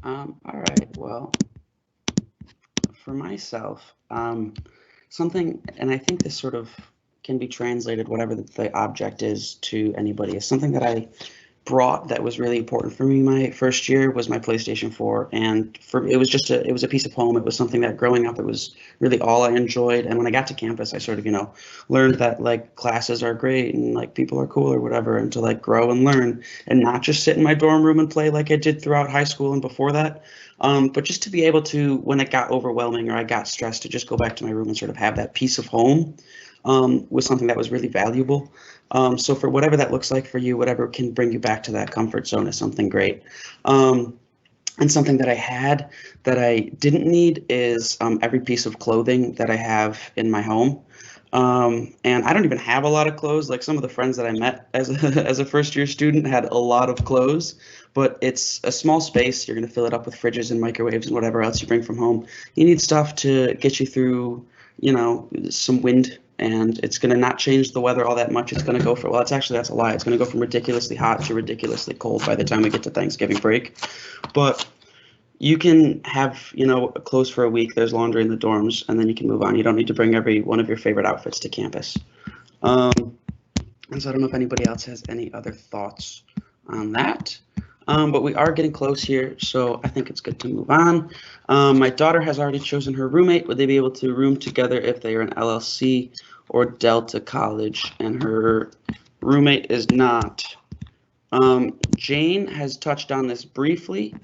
All right, well, for myself, something, and I think this sort of can be translated, whatever the object is to anybody, is something that I brought that was really important for me my first year was my PlayStation 4. And it was a piece of home. It was something that growing up, it was really all I enjoyed. And when I got to campus, I sort of, learned that like classes are great and like people are cool or whatever, and to like grow and learn and not just sit in my dorm room and play like I did throughout high school and before that. But just to be able to, when it got overwhelming or I got stressed, to just go back to my room and sort of have that piece of home was something that was really valuable. So for whatever that looks like for you, whatever can bring you back to that comfort zone is something great. And something that I had that I didn't need is every piece of clothing that I have in my home. And I don't even have a lot of clothes. Like some of the friends that I met as as a first year student had a lot of clothes, but it's a small space. You're going to fill it up with fridges and microwaves and whatever else you bring from home. You need stuff to get you through, some wind, and it's going to not change the weather all that much. It's going to go for, well, that's a lie. It's going to go from ridiculously hot to ridiculously cold by the time we get to Thanksgiving break. But you can have, clothes for a week. There's laundry in the dorms, and then you can move on. You don't need to bring every one of your favorite outfits to campus. And so I don't know if anybody else has any other thoughts on that. But we are getting close here, so I think it's good to move on. My daughter has already chosen her roommate. Would they be able to room together if they are an LLC or Delta College? And her roommate is not. Jane has touched on this briefly.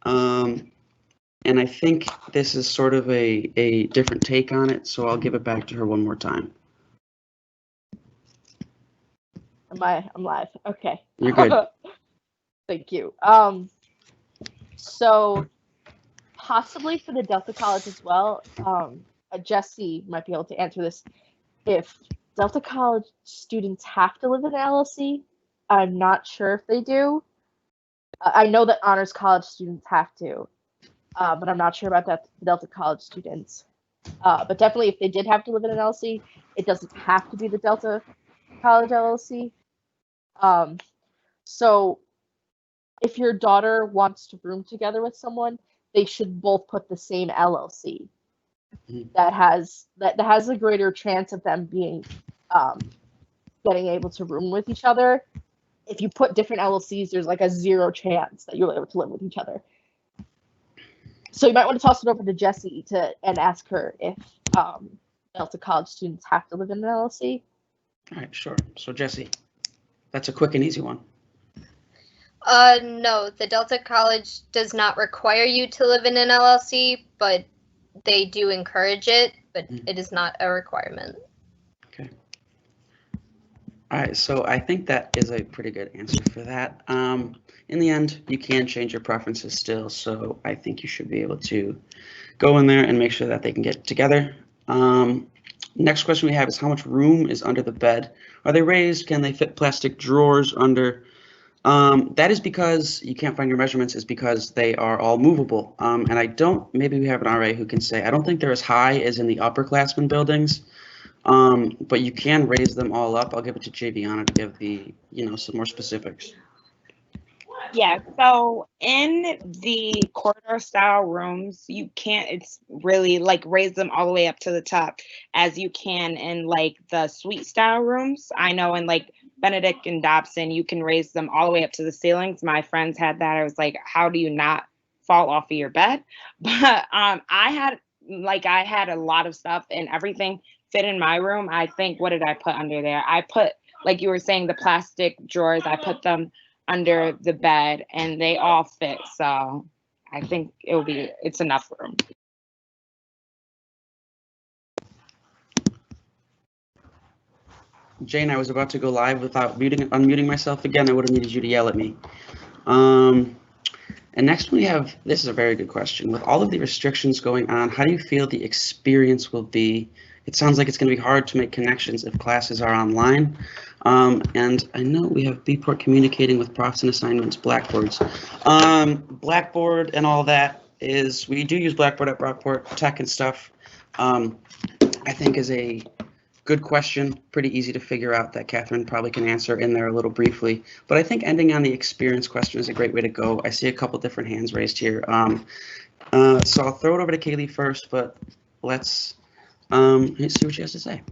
And I think this is sort of a different take on it, so I'll give it back to her one more time. I'm live. Okay. You're good. Thank you. So possibly for the Delta College as well, Jesse might be able to answer this. If Delta College students have to live in an LLC, I'm not sure if they do. I know that honors college students have to, but I'm not sure about that Delta College students. But definitely, if they did have to live in an LLC, it doesn't have to be the Delta College LLC. So if your daughter wants to room together with someone, they should both put the same LLC. That has a greater chance of them being getting able to room with each other. If you put different LLCs, there's like a 0 chance that you'll be able to live with each other. So you might want to toss it over to Jessie and ask her if Delta College students have to live in an LLC. All right, sure. So Jessie, that's a quick and easy one. No, the Delta College does not require you to live in an LLC, but they do encourage it, but it is not a requirement. Okay. All right, so I think that is a pretty good answer for that. In the end, you can change your preferences still, so I think you should be able to go in there and make sure that they can get together. Next question we have is how much room is under the bed? Are they raised? Can they fit plastic drawers under? That is because you can't find your measurements, is because they are all movable. And maybe we have an RA who can say, I don't think they're as high as in the upperclassmen buildings, but you can raise them all up. I'll give it to Javiana to give the, some more specifics. Yeah, so in the corridor style rooms, you can't, it's really like raise them all the way up to the top as you can in like the suite style rooms. I know in like Benedict and Dobson, you can raise them all the way up to the ceilings. My friends had that. I was like, how do you not fall off of your bed? But I had a lot of stuff and everything fit in my room. I think, what did I put under there? I put, like you were saying, the plastic drawers, I put them under the bed and they all fit. So I think it's enough room. Jane, I was about to go live without unmuting myself again. I would have needed you to yell at me. And next we have, this is a very good question. With all of the restrictions going on, how do you feel the experience will be? It sounds like it's going to be hard to make connections if classes are online. And I know we have Bport communicating with profs and assignments, Blackboards. Blackboard and all that we do use Blackboard at Brockport, tech and stuff. I think is a good question, pretty easy to figure out that Catherine probably can answer in there a little briefly. But I think ending on the experience question is a great way to go. I see a couple different hands raised here. So I'll throw it over to Kaylee first, but let's see what she has to say.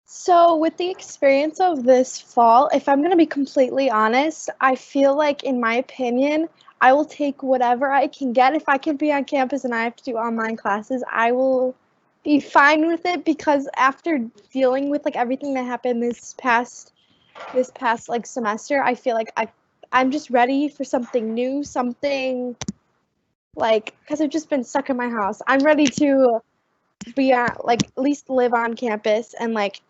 So with the experience of this fall, if I'm going to be completely honest, I feel like, in my opinion, I will take whatever I can get. If I can be on campus and I have to do online classes, I will be fine with it, because after dealing with like everything that happened this past like semester, I feel like I'm just ready for something new, something like, because I've just been stuck in my house. I'm ready to be at least live on campus and like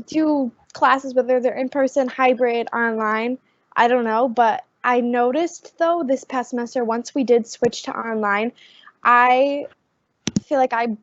do classes, whether they're in person, hybrid, online. I don't know, but I noticed though this past semester, once we did switch to online, I feel like I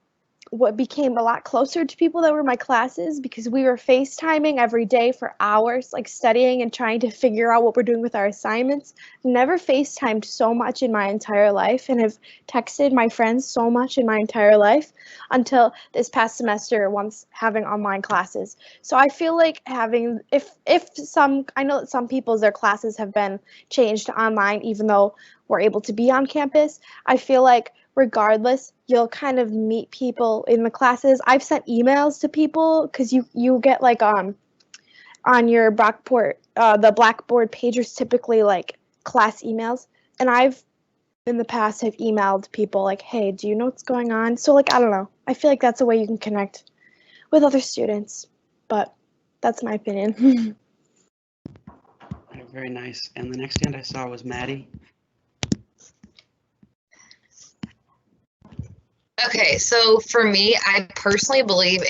became a lot closer to people that were in my classes because we were FaceTiming every day for hours, like studying and trying to figure out what we're doing with our assignments. Never FaceTimed so much in my entire life and have texted my friends so much in my entire life until this past semester once having online classes. So I feel like having, I know that some people's their classes have been changed to online even though we're able to be on campus. I feel like regardless, you'll kind of meet people in the classes. I've sent emails to people because you get like on your Brockport, the Blackboard pages typically like class emails, and I've in the past have emailed people like, hey, do you know what's going on? So like, I don't know. I feel like that's a way you can connect with other students, but that's my opinion. Very nice. And the next hand I saw was Maddie. Okay, so for me, I personally believe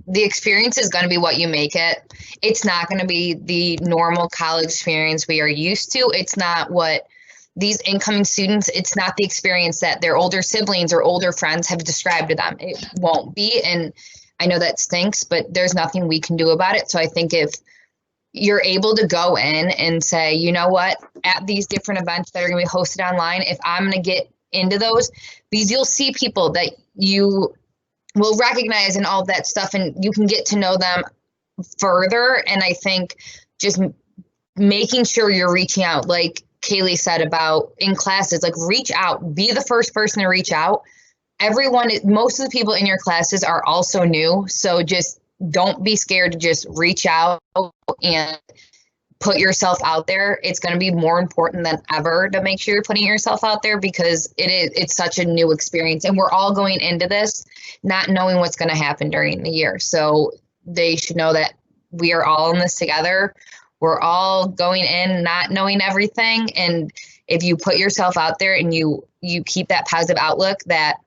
the experience is going to be what you make it. It's not going to be the normal college experience we are used to. It's not what these incoming students, it's not the experience that their older siblings or older friends have described to them. It won't be, and I know that stinks, but there's nothing we can do about it. So I think if you're able to go in and say, you know what, at these different events that are going to be hosted online, if I'm going to get into those, because you'll see people that you will recognize and all of that stuff, and you can get to know them further. And I think just making sure you're reaching out, like Kaylee said about in classes, like reach out, be the first person to reach out. Most of the people in your classes are also new, so just don't be scared to just reach out and put yourself out there. It's going to be more important than ever to make sure you're putting yourself out there because it's such a new experience, and we're all going into this not knowing what's going to happen during the year. So they should know that we are all in this together. We're all going in not knowing everything, and if you put yourself out there and you keep that positive outlook that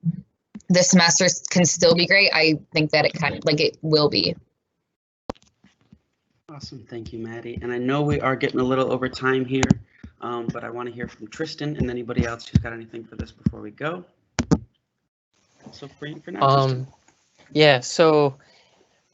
the semester can still be great, I think that it will be. Awesome. Thank you, Maddie. And I know we are getting a little over time here, but I want to hear from Tristan and anybody else who's got anything for this before we go. So for now, Tristan. Yeah, so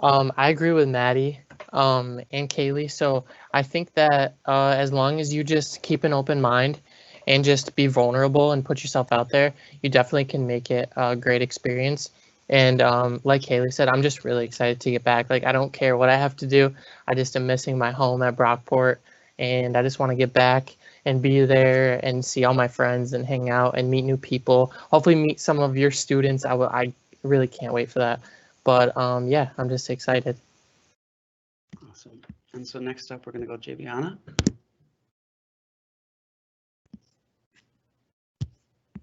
I agree with Maddie and Kaylee. So I think that as long as you just keep an open mind and just be vulnerable and put yourself out there, you definitely can make it a great experience. And like Kaylee said, I'm just really excited to get back. Like, I don't care what I have to do. I just am missing my home at Brockport, and I just want to get back and be there and see all my friends and hang out and meet new people. Hopefully meet some of your students. I really can't wait for that. But yeah, I'm just excited. Awesome. And so next up, we're going to go Javiana.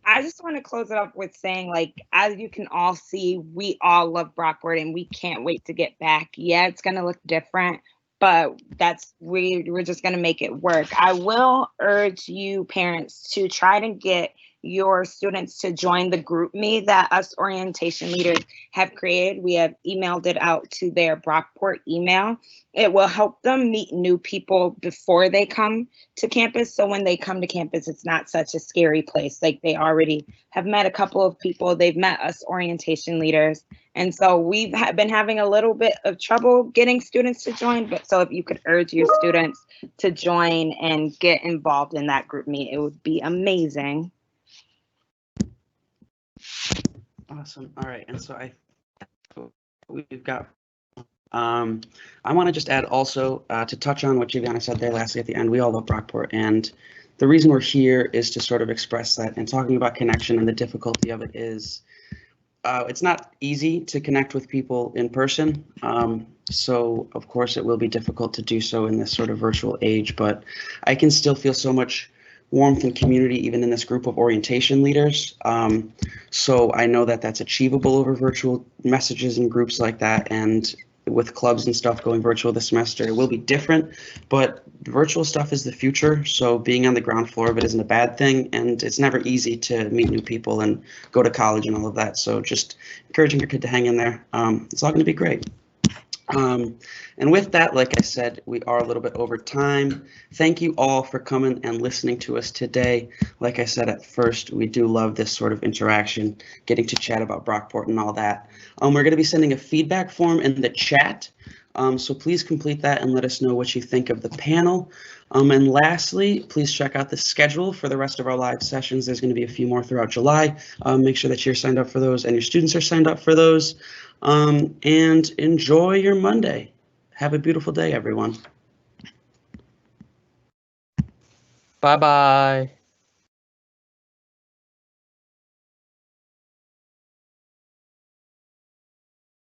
I just want to close it up with saying, like, as you can all see, we all love Brockport and we can't wait to get back. Yeah, it's going to look different, but we're just going to make it work. I will urge you parents to try to get your students to join the group me that us orientation leaders have created. We have emailed it out to their Brockport email. It will help them meet new people before they come to campus. So when they come to campus, it's not such a scary place. Like, they already have met a couple of people. They've met us orientation leaders. And so we've been having a little bit of trouble getting students to join. But so if you could urge your students to join and get involved in that group me, it would be amazing. Awesome. All right. And so we've got, I want to just add also to touch on what Giovanna said there lastly at the end. We all love Brockport, and the reason we're here is to sort of express that, and talking about connection and the difficulty of it is it's not easy to connect with people in person. So of course it will be difficult to do so in this sort of virtual age, but I can still feel so much warmth and community even in this group of orientation leaders. So I know that that's achievable over virtual messages and groups like that, and with clubs and stuff going virtual this semester, it will be different, but virtual stuff is the future. So being on the ground floor of it isn't a bad thing, and it's never easy to meet new people and go to college and all of that. So just encouraging your kid to hang in there. It's all going to be great. And with that, like I said, we are a little bit over time. Thank you all for coming and listening to us today. Like I said at first, we do love this sort of interaction, getting to chat about Brockport and all that. We're going to be sending a feedback form in the chat. So please complete that and let us know what you think of the panel. And lastly, please check out the schedule for the rest of our live sessions. There's going to be a few more throughout July. Make sure that you're signed up for those and your students are signed up for those. And enjoy your Monday. Have a beautiful day, everyone. Bye-bye.